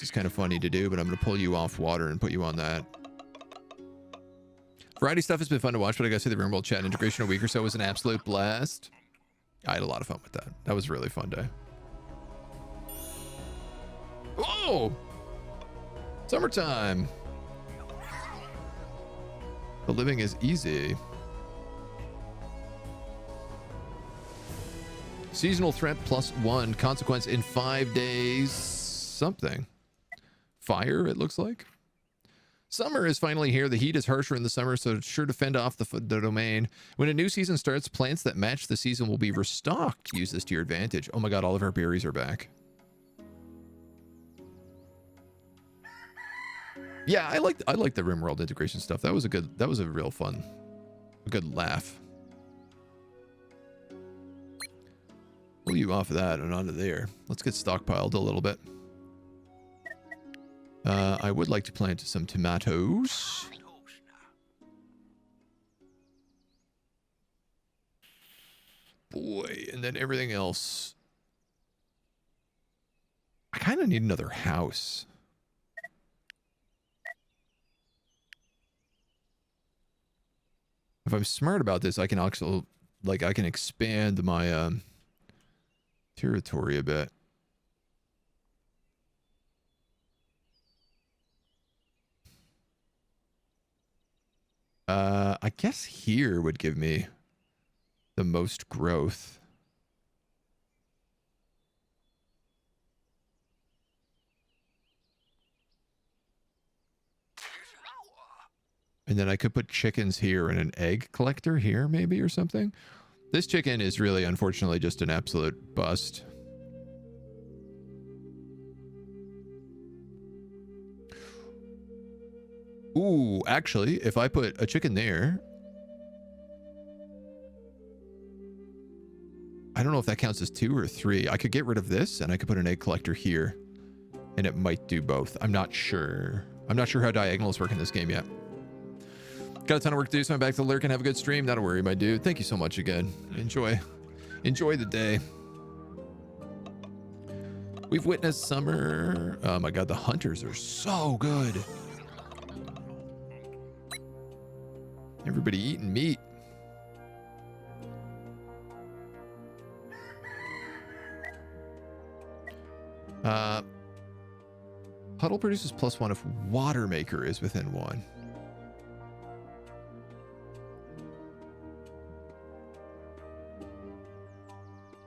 is kind of funny to do, but I'm going to pull you off water and put you on that. Variety stuff has been fun to watch, but I gotta say the RimWorld chat integration a week or so was an absolute blast. I had a lot of fun with that. That was a really fun day. Oh! Summertime! The living is easy. Seasonal threat +1. Consequence in 5 days. Something. Fire, it looks like. Summer is finally here. The heat is harsher in the summer, so it's sure to fend off the domain. When a new season starts, plants that match the season will be restocked. Use this to your advantage. Oh my god, all of our berries are back. Yeah, I like the RimWorld integration stuff. That was a real fun, a good laugh. Pull you off of that and onto there. Let's get stockpiled a little bit. I would like to plant some tomatoes. Boy, and then everything else. I kind of need another house. If I'm smart about this, I can also, like, I can expand my territory a bit. I guess here would give me the most growth. And then I could put chickens here and an egg collector here maybe or something. This chicken is really, unfortunately, just an absolute bust. Ooh, actually, if I put a chicken there, I don't know if that counts as 2 or 3. I could get rid of this and I could put an egg collector here and it might do both. I'm not sure. I'm not sure how diagonals work in this game yet. Got a ton of work to do, so I'm back to lurk and have a good stream. Not a worry, my dude. Thank you so much again. Enjoy the day. We've witnessed summer. Oh my God, the hunters are so good. Everybody eating meat. Puddle produces +1 if water maker is within 1.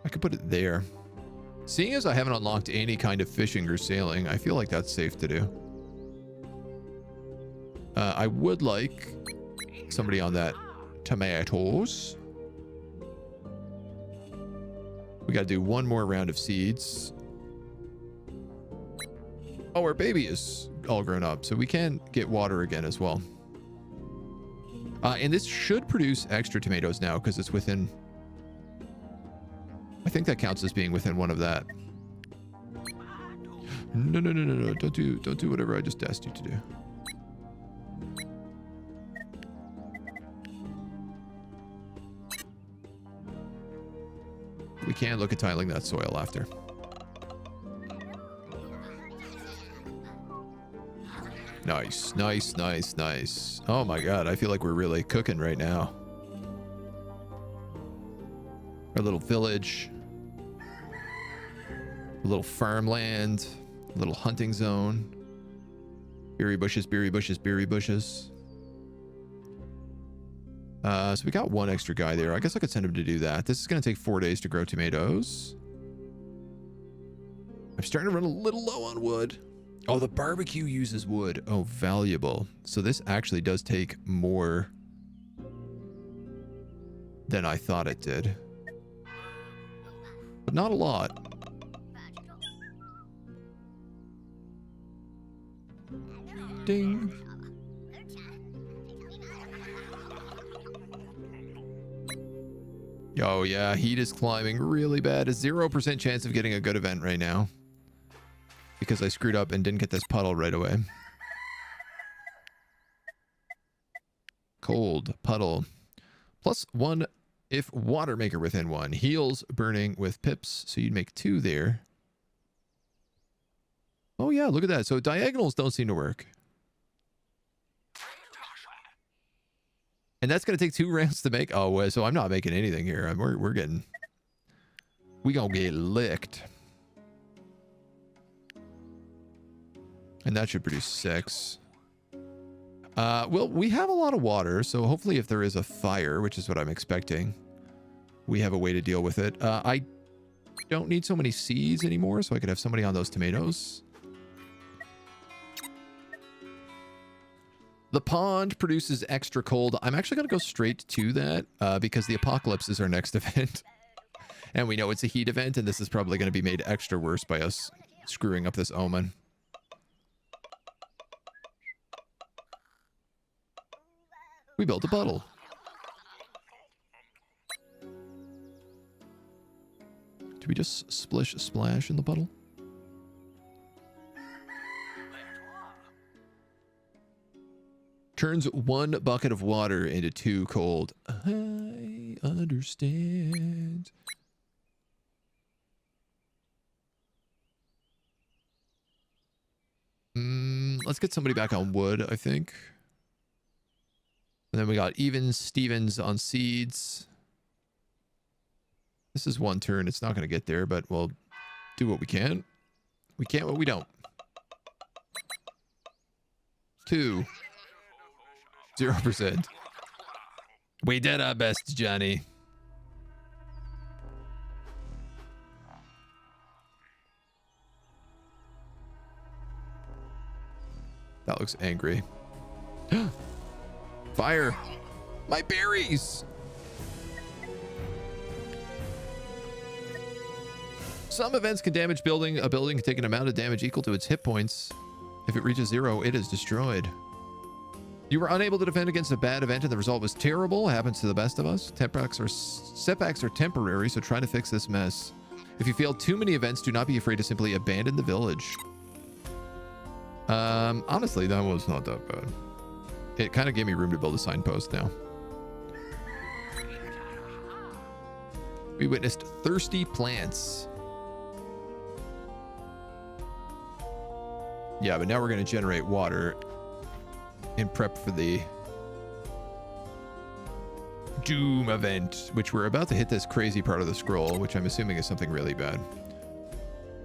I could put it there. Seeing as I haven't unlocked any kind of fishing or sailing, I feel like that's safe to do. I would like somebody on that tomatoes. We got to do one more round of seeds. Oh, our baby is all grown up, so we can get water again as well. And this should produce extra tomatoes now because it's within... I think that counts as being within 1 of that. No. Don't do whatever I just asked you to do. We can look at tiling that soil after. Nice. Oh my God, I feel like we're really cooking right now. Our little village. A little farmland. A little hunting zone. Berry bushes. So we got 1 extra guy there. I guess I could send him to do that. This is going to take 4 days to grow tomatoes. I'm starting to run a little low on wood. Oh, the barbecue uses wood. Oh, valuable. So this actually does take more than I thought it did. But not a lot. Ding. Oh yeah, heat is climbing really bad. A 0% chance of getting a good event right now. Because I screwed up and didn't get this puddle right away. Cold puddle. +1 if water maker within 1. Heals burning with pips. So you'd make 2 there. Oh yeah, look at that. So diagonals don't seem to work. And that's going to take 2 rounds to make. Oh, well, so I'm not making anything here. We gonna get licked. And that should produce 6. Well, we have a lot of water, so hopefully if there is a fire, which is what I'm expecting, we have a way to deal with it. I don't need so many seeds anymore, so I could have somebody on those tomatoes. The pond produces extra cold. I'm actually going to go straight to that because the apocalypse is our next event. And we know it's a heat event, and this is probably going to be made extra worse by us screwing up this omen. We built a puddle. Do we just splish splash in the puddle? Turns 1 bucket of water into 2 cold. I understand. Let's get somebody back on wood, I think. And then we got even Stevens on seeds. This is 1 turn. It's not going to get there, but we'll do what we can. We can't what we don't. 2. 0%. We did our best, Johnny. That looks angry. Fire! My berries! Some events can damage building. A building can take an amount of damage equal to its hit points. If it reaches 0, it is destroyed. You were unable to defend against a bad event and the result was terrible. Happens to the best of us. Setbacks are temporary, so try to fix this mess. If you fail too many events, do not be afraid to simply abandon the village. Honestly, that was not that bad. It kind of gave me room to build a signpost now. We witnessed thirsty plants. Yeah, but now we're going to generate water in prep for the Doom event, which we're about to hit this crazy part of the scroll, which I'm assuming is something really bad.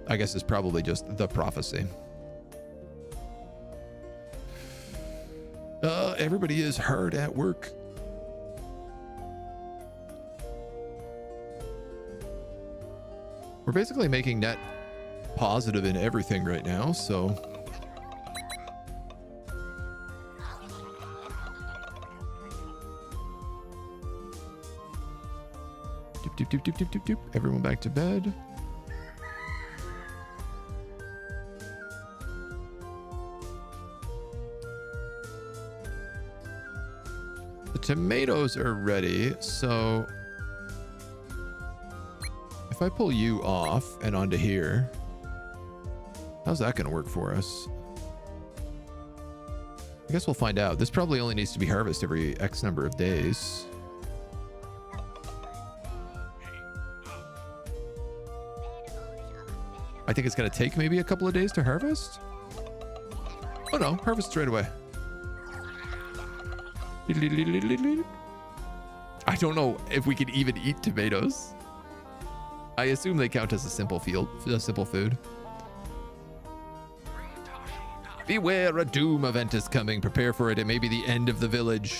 I guess it's probably just the prophecy. Everybody is hard at work. We're basically making net positive in everything right now, so doop, doop, doop, doop, doop, doop. Everyone back to bed. The tomatoes are ready, so if I pull you off and onto here, how's that going to work for us? I guess we'll find out. This probably only needs to be harvested every X number of days. I think it's going to take maybe a couple of days to harvest. Oh no, harvest straight away. I don't know if we can even eat tomatoes. I assume they count as a simple food. Beware, a doom event is coming. Prepare for it. It may be the end of the village.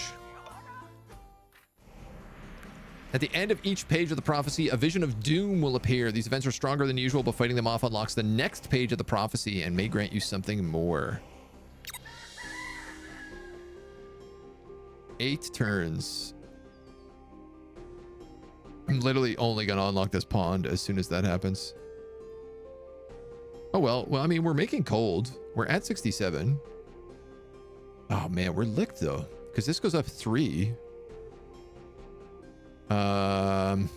At the end of each page of the prophecy, a vision of doom will appear. These events are stronger than usual, but fighting them off unlocks the next page of the prophecy and may grant you something more. 8 turns. I'm literally only going to unlock this pond as soon as that happens. Oh, well, I mean, we're making cold. We're at 67. Oh, man, we're licked, though, because this goes up 3. Can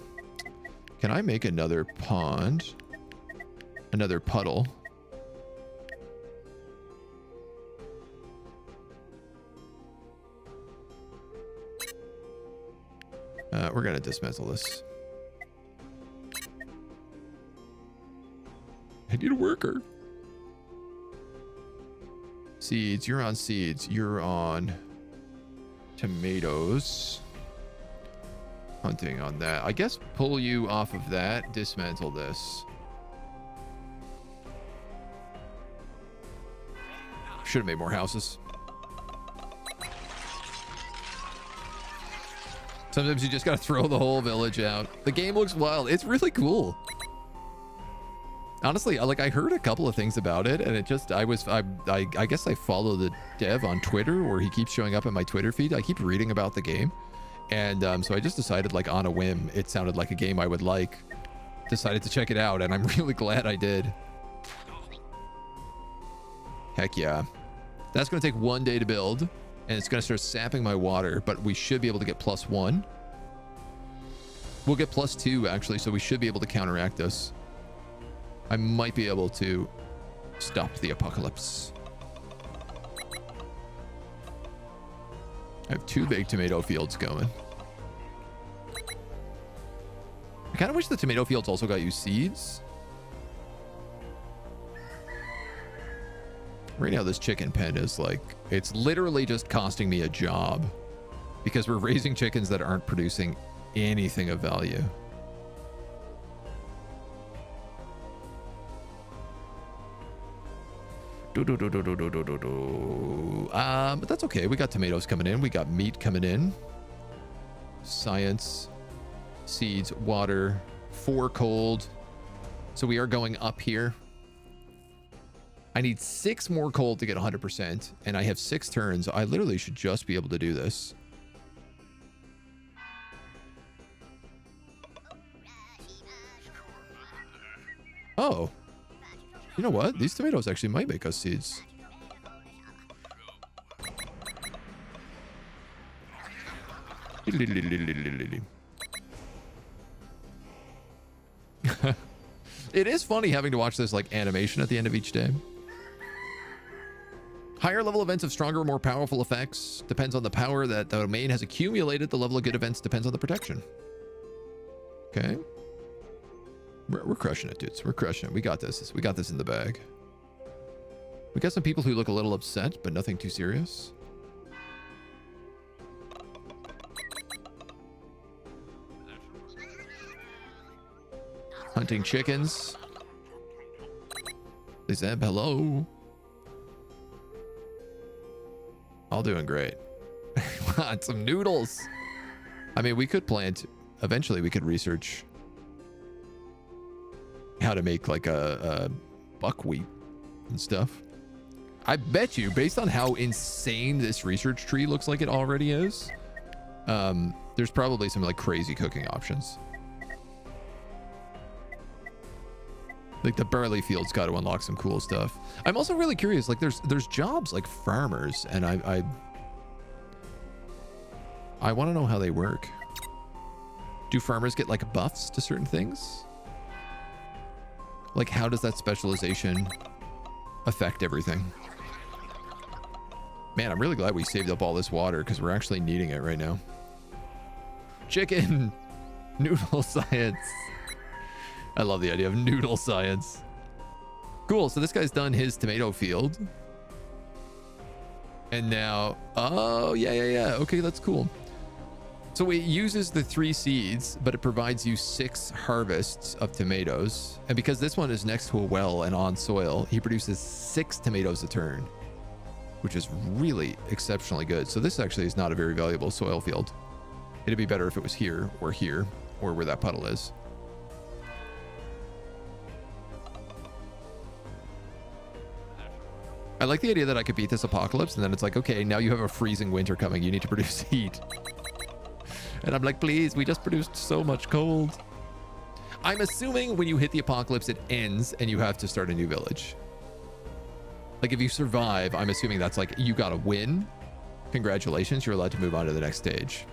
I make another pond? Another puddle? We're going to dismantle this. I need a worker. Seeds. You're on seeds. You're on tomatoes. Hunting on that. I guess pull you off of that. Dismantle this. Should have made more houses. Sometimes you just gotta throw the whole village out. The game looks wild. It's really cool. Honestly, I heard a couple of things about it, and it just, I guess I follow the dev on Twitter, where he keeps showing up in my Twitter feed. I keep reading about the game, and so I just decided, like, on a whim, it sounded like a game I would like. Decided to check it out, and I'm really glad I did. Heck yeah. That's gonna take 1 day to build. And it's going to start sapping my water, but we should be able to get +1. We'll get +2, actually, so we should be able to counteract this. I might be able to stop the apocalypse. I have 2 big tomato fields going. I kind of wish the tomato fields also got you seeds. Right now, this chicken pen is like, it's literally just costing me a job because we're raising chickens that aren't producing anything of value. But that's okay. We got tomatoes coming in. We got meat coming in. Science, seeds, water, foretold. So we are going up here. I need 6 more coal to get 100%, and I have 6 turns. I literally should just be able to do this. Oh, you know what? These tomatoes actually might make us seeds. It is funny having to watch this like animation at the end of each day. Higher level events have stronger, more powerful effects. Depends on the power that the domain has accumulated. The level of good events depends on the protection. Okay. We're crushing it, dudes. We're crushing it. We got this. We got this in the bag. We got some people who look a little upset, but nothing too serious. Hunting chickens. Hey, Zeb, hello. All doing great. Want some noodles. I mean, we could plant. Eventually, we could research how to make like a buckwheat and stuff. I bet you, based on how insane this research tree looks like it already is, there's probably some like crazy cooking options. Like the barley field's got to unlock some cool stuff. I'm also really curious, like there's jobs like farmers, and I want to know how they work. Do farmers get like buffs to certain things? Like how does that specialization affect everything? Man, I'm really glad we saved up all this water because we're actually needing it right now. Chicken noodle science. I love the idea of noodle science. Cool. So this guy's done his tomato field. And now, oh, yeah. Okay, that's cool. So it uses the 3 seeds, but it provides you 6 harvests of tomatoes. And because this one is next to a well and on soil, he produces 6 tomatoes a turn, which is really exceptionally good. So this actually is not a very valuable soil field. It'd be better if it was here, or where that puddle is. I like the idea that I could beat this apocalypse, and then it's like, okay, now you have a freezing winter coming. You need to produce heat. And I'm like, please, we just produced so much cold. I'm assuming when you hit the apocalypse, it ends and you have to start a new village. Like if you survive, I'm assuming that's like, you got to win. Congratulations, you're allowed to move on to the next stage.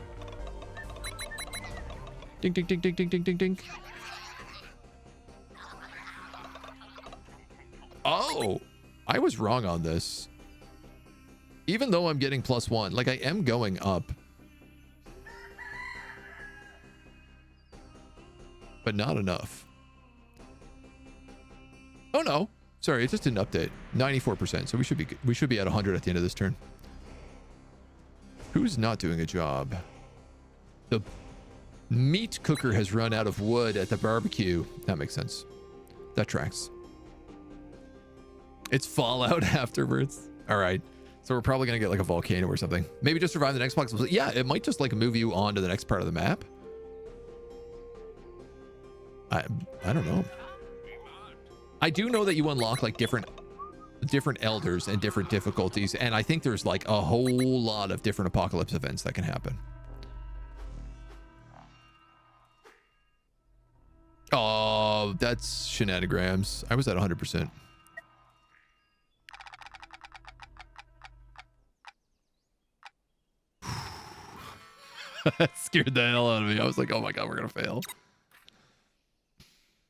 Ding, ding, ding, ding, ding, ding, ding, ding. Oh, I was wrong on this. Even though I'm getting +1, like I am going up. But not enough. Oh no, sorry, it just didn't update. 94%, so we should be at 100 at the end of this turn. Who's not doing a job? The meat cooker has run out of wood at the barbecue. That makes sense. That tracks. It's Fallout afterwards. All right, so we're probably gonna get like a volcano or something. Maybe just survive the next box. Yeah, it might just like move you on to the next part of the map. I don't know. I do know that you unlock like different elders and different difficulties, and I think there's like a whole lot of different apocalypse events that can happen. Oh, that's shenanigans. I was at 100%. That scared the hell out of me. I was like, oh my god, we're gonna fail.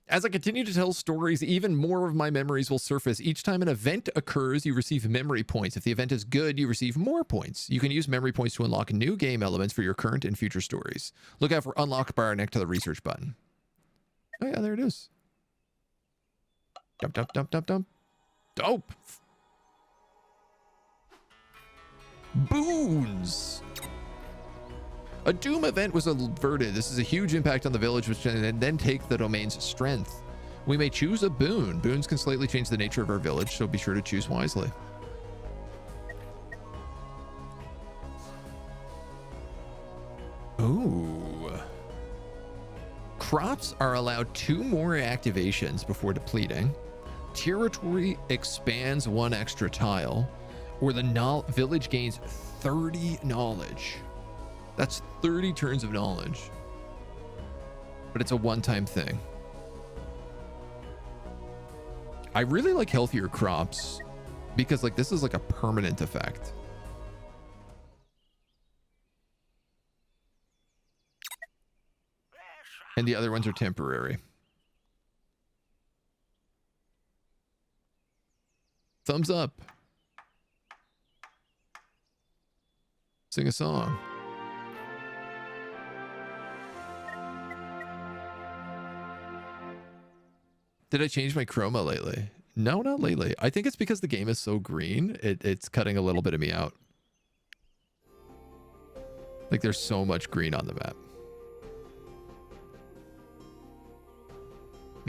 As I continue to tell stories, even more of my memories will surface. Each time an event occurs, you receive memory points. If the event is good, you receive more points. You can use memory points to unlock new game elements for your current and future stories. Look out for unlock bar next to the research button. Oh yeah, there it is. Dump, dump, dump, dump, dump. Dope. Boons. A doom event was averted. This is a huge impact on the village, which can then take the domain's strength. We may choose a boon. Boons can slightly change the nature of our village, so be sure to choose wisely. Ooh. Crops are allowed 2 more activations before depleting. Territory expands 1 extra tile, or the village gains 30 knowledge. That's 30 turns of knowledge. But it's a one-time thing. I really like healthier crops because like this is like a permanent effect. And the other ones are temporary. Thumbs up. Sing a song. Did I change my chroma lately? No, not lately. I think it's because the game is so green, it's cutting a little bit of me out. Like there's so much green on the map.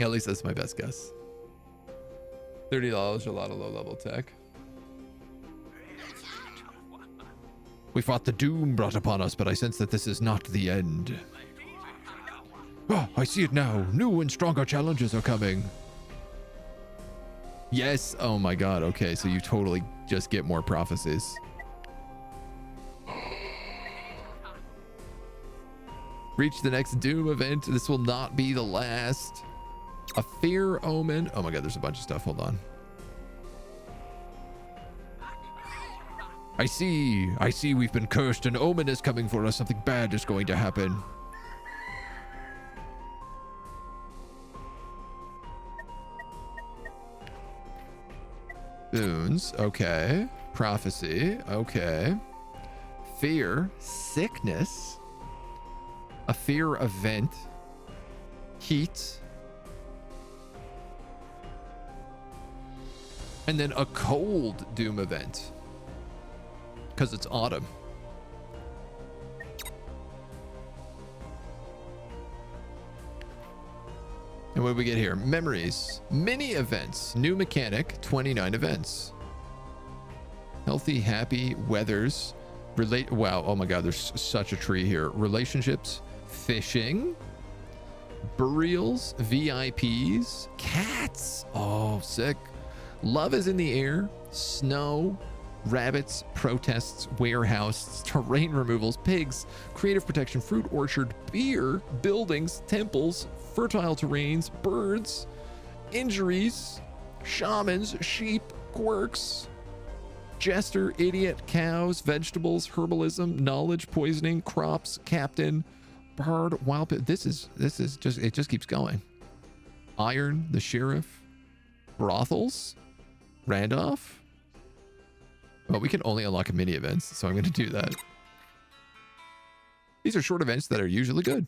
At least that's my best guess. $30, a lot of low-level tech. We fought the doom brought upon us, but I sense that this is not the end. Oh, I see it now. New and stronger challenges are coming. Yes. Oh my god. Okay, so you totally just get more prophecies. Reach the next doom event. This will not be the last. A fear omen. Oh my god, there's a bunch of stuff. Hold on. I see we've been cursed. An omen is coming for us. Something bad is going to happen. Boons. Okay. Prophecy. Okay. Fear. Sickness. A fear event. Heat. And then a cold doom event. Because it's autumn. And what do we get here? Memories. Mini events. New mechanic. 29 events. Healthy, happy, weathers. Wow. Oh my god, there's such a tree here. Relationships. Fishing. Burials. VIPs. Cats. Oh, sick. Love is in the air. Snow. Rabbits, protests, warehouse, terrain removals, pigs, creative protection, fruit orchard, beer, buildings, temples, fertile terrains, birds, injuries, shamans, sheep, quirks, jester, idiot, cows, vegetables, herbalism, knowledge, poisoning, crops, captain, bird, wild pit. This is just, it just keeps going. Iron, the sheriff, brothels, Randolph. Well, we can only unlock mini events, so I'm going to do that. These are short events that are usually good.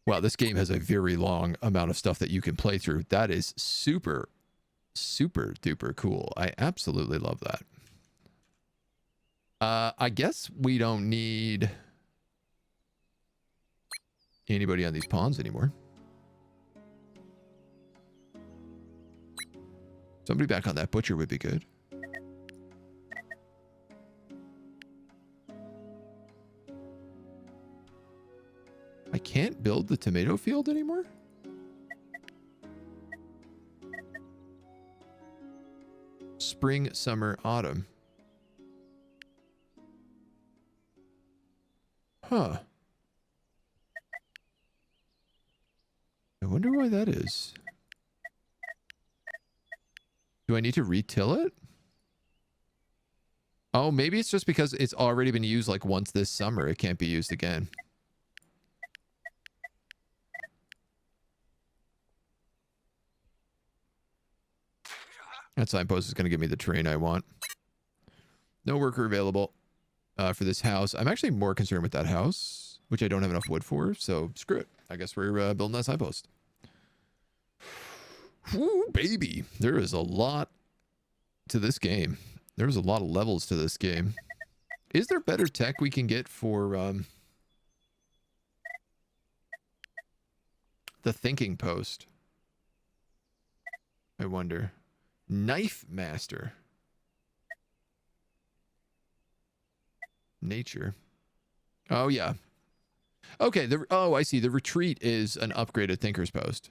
Wow, this game has a very long amount of stuff that you can play through. That is super, super duper cool. I absolutely love that. I guess we don't need anybody on these pawns anymore. Somebody back on that butcher would be good. I can't build the tomato field anymore? Spring, summer, autumn. Huh. I wonder why that is. Do I need to retill it? Oh, maybe it's just because it's already been used like once this summer. It can't be used again. That signpost is going to give me the terrain I want. No worker available for this house. I'm actually more concerned with that house, which I don't have enough wood for. So screw it. I guess we're building that signpost. Woo, baby. There is a lot to this game. There's a lot of levels to this game. Is there better tech we can get for the thinking post? I wonder. Knife master. Nature. Oh, yeah. Okay. Oh, I see. The retreat is an upgraded thinker's post.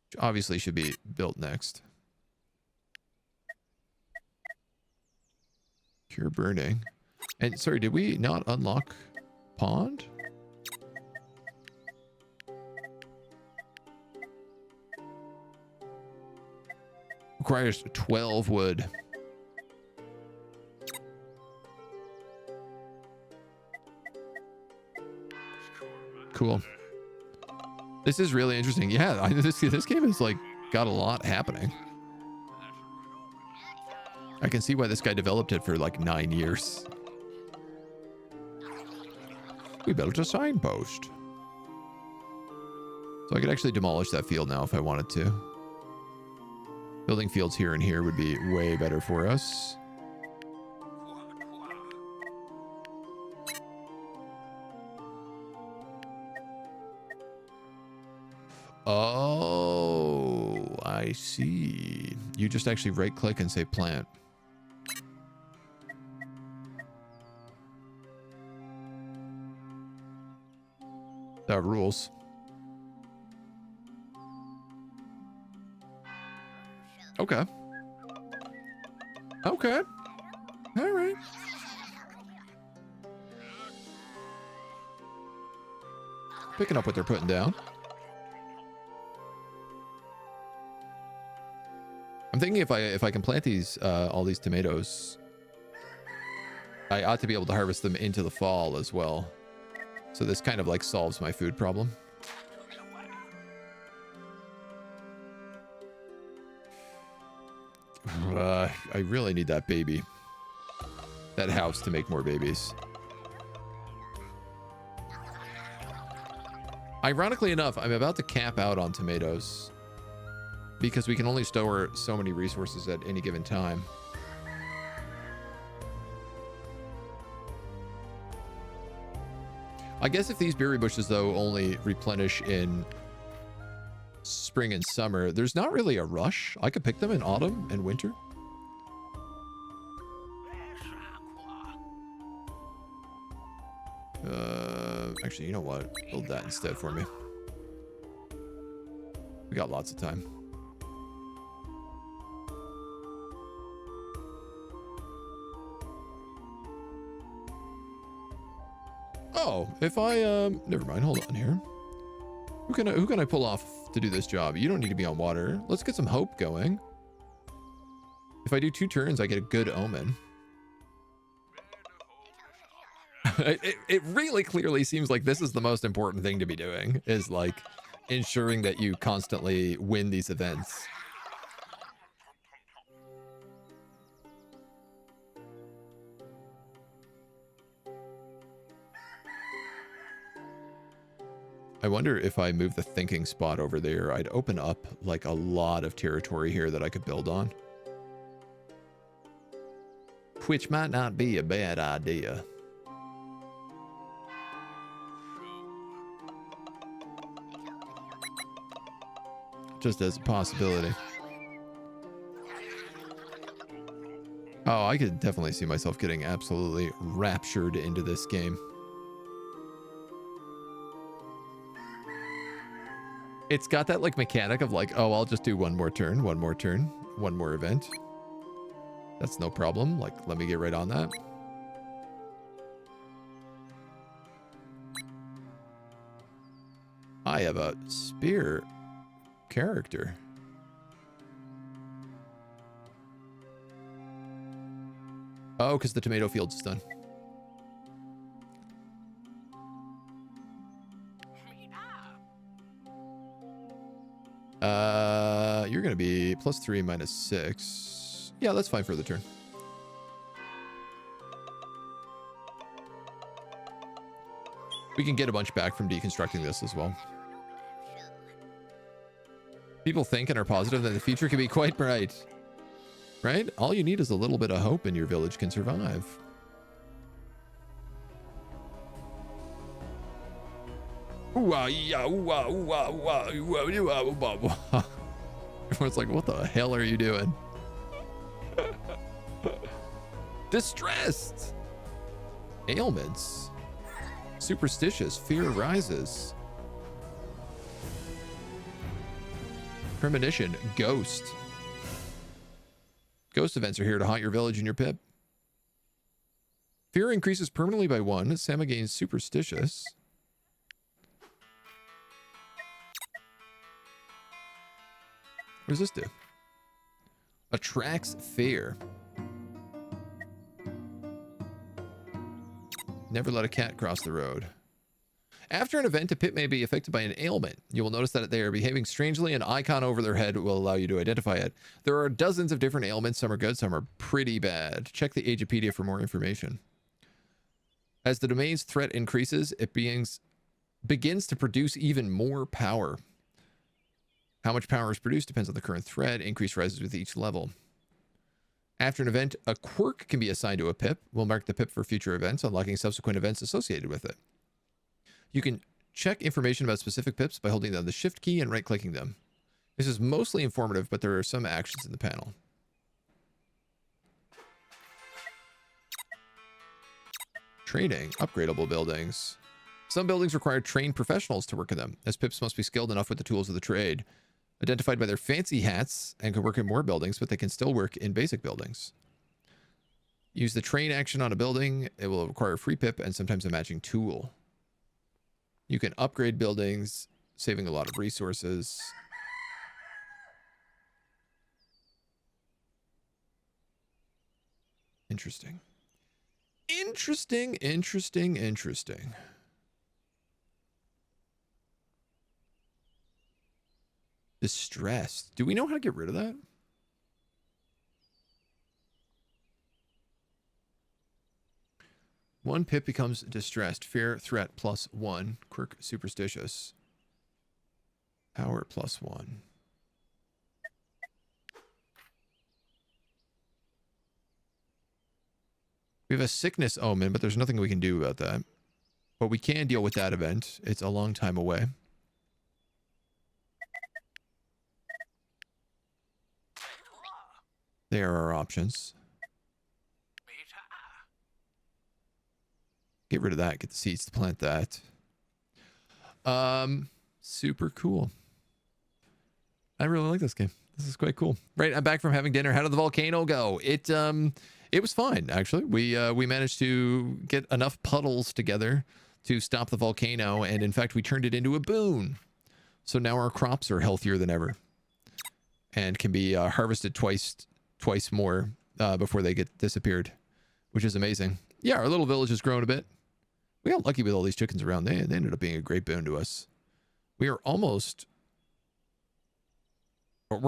Which obviously should be built next. Cure burning. And sorry, did we not unlock pond? Requires 12 wood. Cool. This is really interesting. Yeah, this game is like got a lot happening. I can see why this guy developed it for like 9 years. We built a signpost. So I could actually demolish that field now if I wanted to. Building fields here and here would be way better for us. Oh, I see. You just actually right click and say plant. That rules. Okay. Okay. All right. Picking up what they're putting down. I'm thinking if I can plant these all these tomatoes, I ought to be able to harvest them into the fall as well. So this kind of like solves my food problem. I really need that baby. That house to make more babies. Ironically enough, I'm about to cap out on tomatoes because we can only store so many resources at any given time. I guess if these berry bushes, though, only replenish in spring and summer, there's not really a rush. I could pick them in autumn and winter. Actually, you know what? Build that instead for me. We got lots of time. Oh, if I never mind, hold on here. Who can I pull off to do this job? You don't need to be on water. Let's get some hope going. If I do 2 turns, I get a good omen. It really clearly seems like this is the most important thing to be doing, is like ensuring that you constantly win these events. I wonder if I move the thinking spot over there, I'd open up like a lot of territory here that I could build on. Which might not be a bad idea. Just as a possibility. Oh, I could definitely see myself getting absolutely raptured into this game. It's got that like mechanic of like, oh, I'll just do one more turn, one more event. That's no problem. Like, let me get right on that. I have a spear character. Oh, because the tomato field's done. You're gonna be +3 -6. Yeah, that's fine for the turn. We can get a bunch back from deconstructing this as well. People think and are positive that the future can be quite bright. Right? All you need is a little bit of hope and your village can survive. Everyone's like, what the hell are you doing? Distressed. Ailments. Superstitious. Fear rises. Premonition. Ghost. Ghost events are here to haunt your village and your pip. Fear increases permanently by 1. Sama gains superstitious. What does this do? Attracts fear. Never let a cat cross the road. After an event, a pip may be affected by an ailment. You will notice that they are behaving strangely. An icon over their head will allow you to identify it. There are dozens of different ailments. Some are good, some are pretty bad. Check the Agepedia for more information. As the domain's threat increases, it begins to produce even more power. How much power is produced depends on the current threat. Increase rises with each level. After an event, a quirk can be assigned to a pip. We'll mark the pip for future events, unlocking subsequent events associated with it. You can check information about specific pips by holding down the shift key and right-clicking them. This is mostly informative, but there are some actions in the panel. Training. Upgradable buildings. Some buildings require trained professionals to work in them, as pips must be skilled enough with the tools of the trade. Identified by their fancy hats and can work in more buildings, but they can still work in basic buildings. Use the train action on a building. It will require a free pip and sometimes a matching tool. You can upgrade buildings, saving a lot of resources. Interesting. Interesting. Distressed. Do we know how to get rid of that? One pip becomes distressed. Fear, threat, +1. Quirk, superstitious. Power, +1. We have a sickness omen, but there's nothing we can do about that. But we can deal with that event. It's a long time away. There are options. Get rid of that. Get the seeds to plant that. Super cool. I really like this game. This is quite cool. Right, I'm back from having dinner. How did the volcano go? It was fine, actually. We managed to get enough puddles together to stop the volcano, and in fact, we turned it into a boon. So now our crops are healthier than ever, and can be harvested twice more before they get disappeared, which is amazing. Yeah, our little village has grown a bit. We got lucky with all these chickens around. They ended up being a great boon to us. We're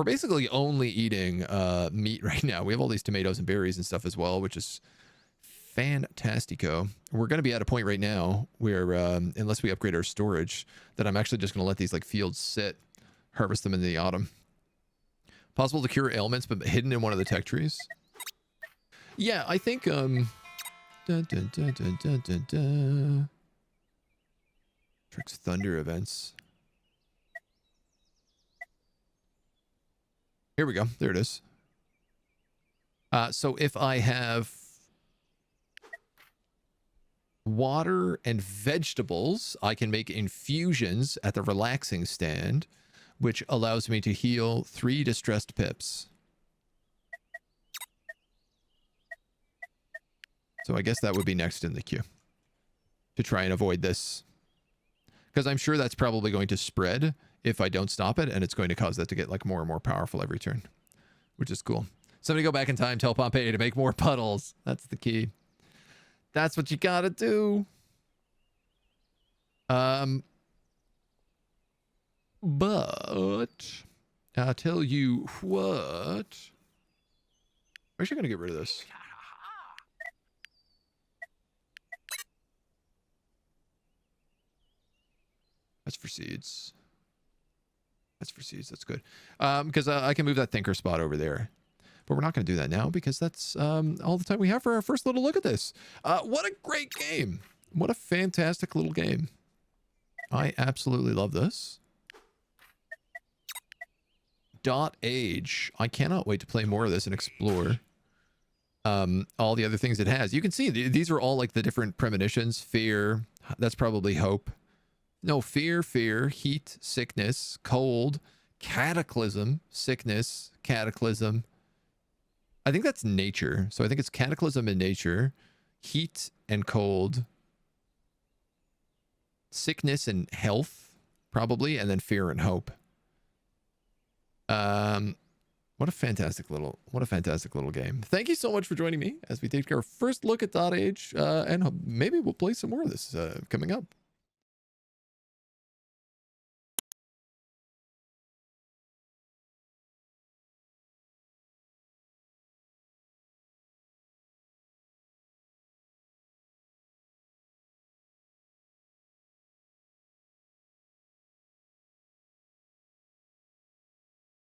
basically only eating meat right now. We have all these tomatoes and berries and stuff as well, which is fantastico. We're going to be at a point right now where, unless we upgrade our storage, that I'm actually just going to let these like fields sit, harvest them in the autumn. Possible to cure ailments, but hidden in one of the tech trees. Yeah, I think Tricks thunder events. Here we go. There it is. So if I have water and vegetables, I can make infusions at the relaxing stand, which allows me to heal 3 distressed pips. So I guess that would be next in the queue to try and avoid this, because I'm sure that's probably going to spread if I don't stop it, and it's going to cause that to get like more and more powerful every turn, which is cool. Somebody go back in time, tell Pompeii to make more puddles. That's the key. That's what you gotta do. But I'll tell you what. I'm actually gonna get rid of this. That's for seeds. That's for seeds. That's good. Because I can move that thinker spot over there. But we're not going to do that now because that's all the time we have for our first little look at this. What a great game. What a fantastic little game. I absolutely love this. dotAGE. I cannot wait to play more of this and explore all the other things it has. You can see these are all like the different premonitions. Fear. That's probably hope. No, fear, heat, sickness, cold, cataclysm, sickness, cataclysm. I think that's nature. So I think it's cataclysm in nature, heat and cold, sickness and health, probably, and then fear and hope. What What a fantastic little game. Thank you so much for joining me as we take our first look at dotAGE, and maybe we'll play some more of this coming up.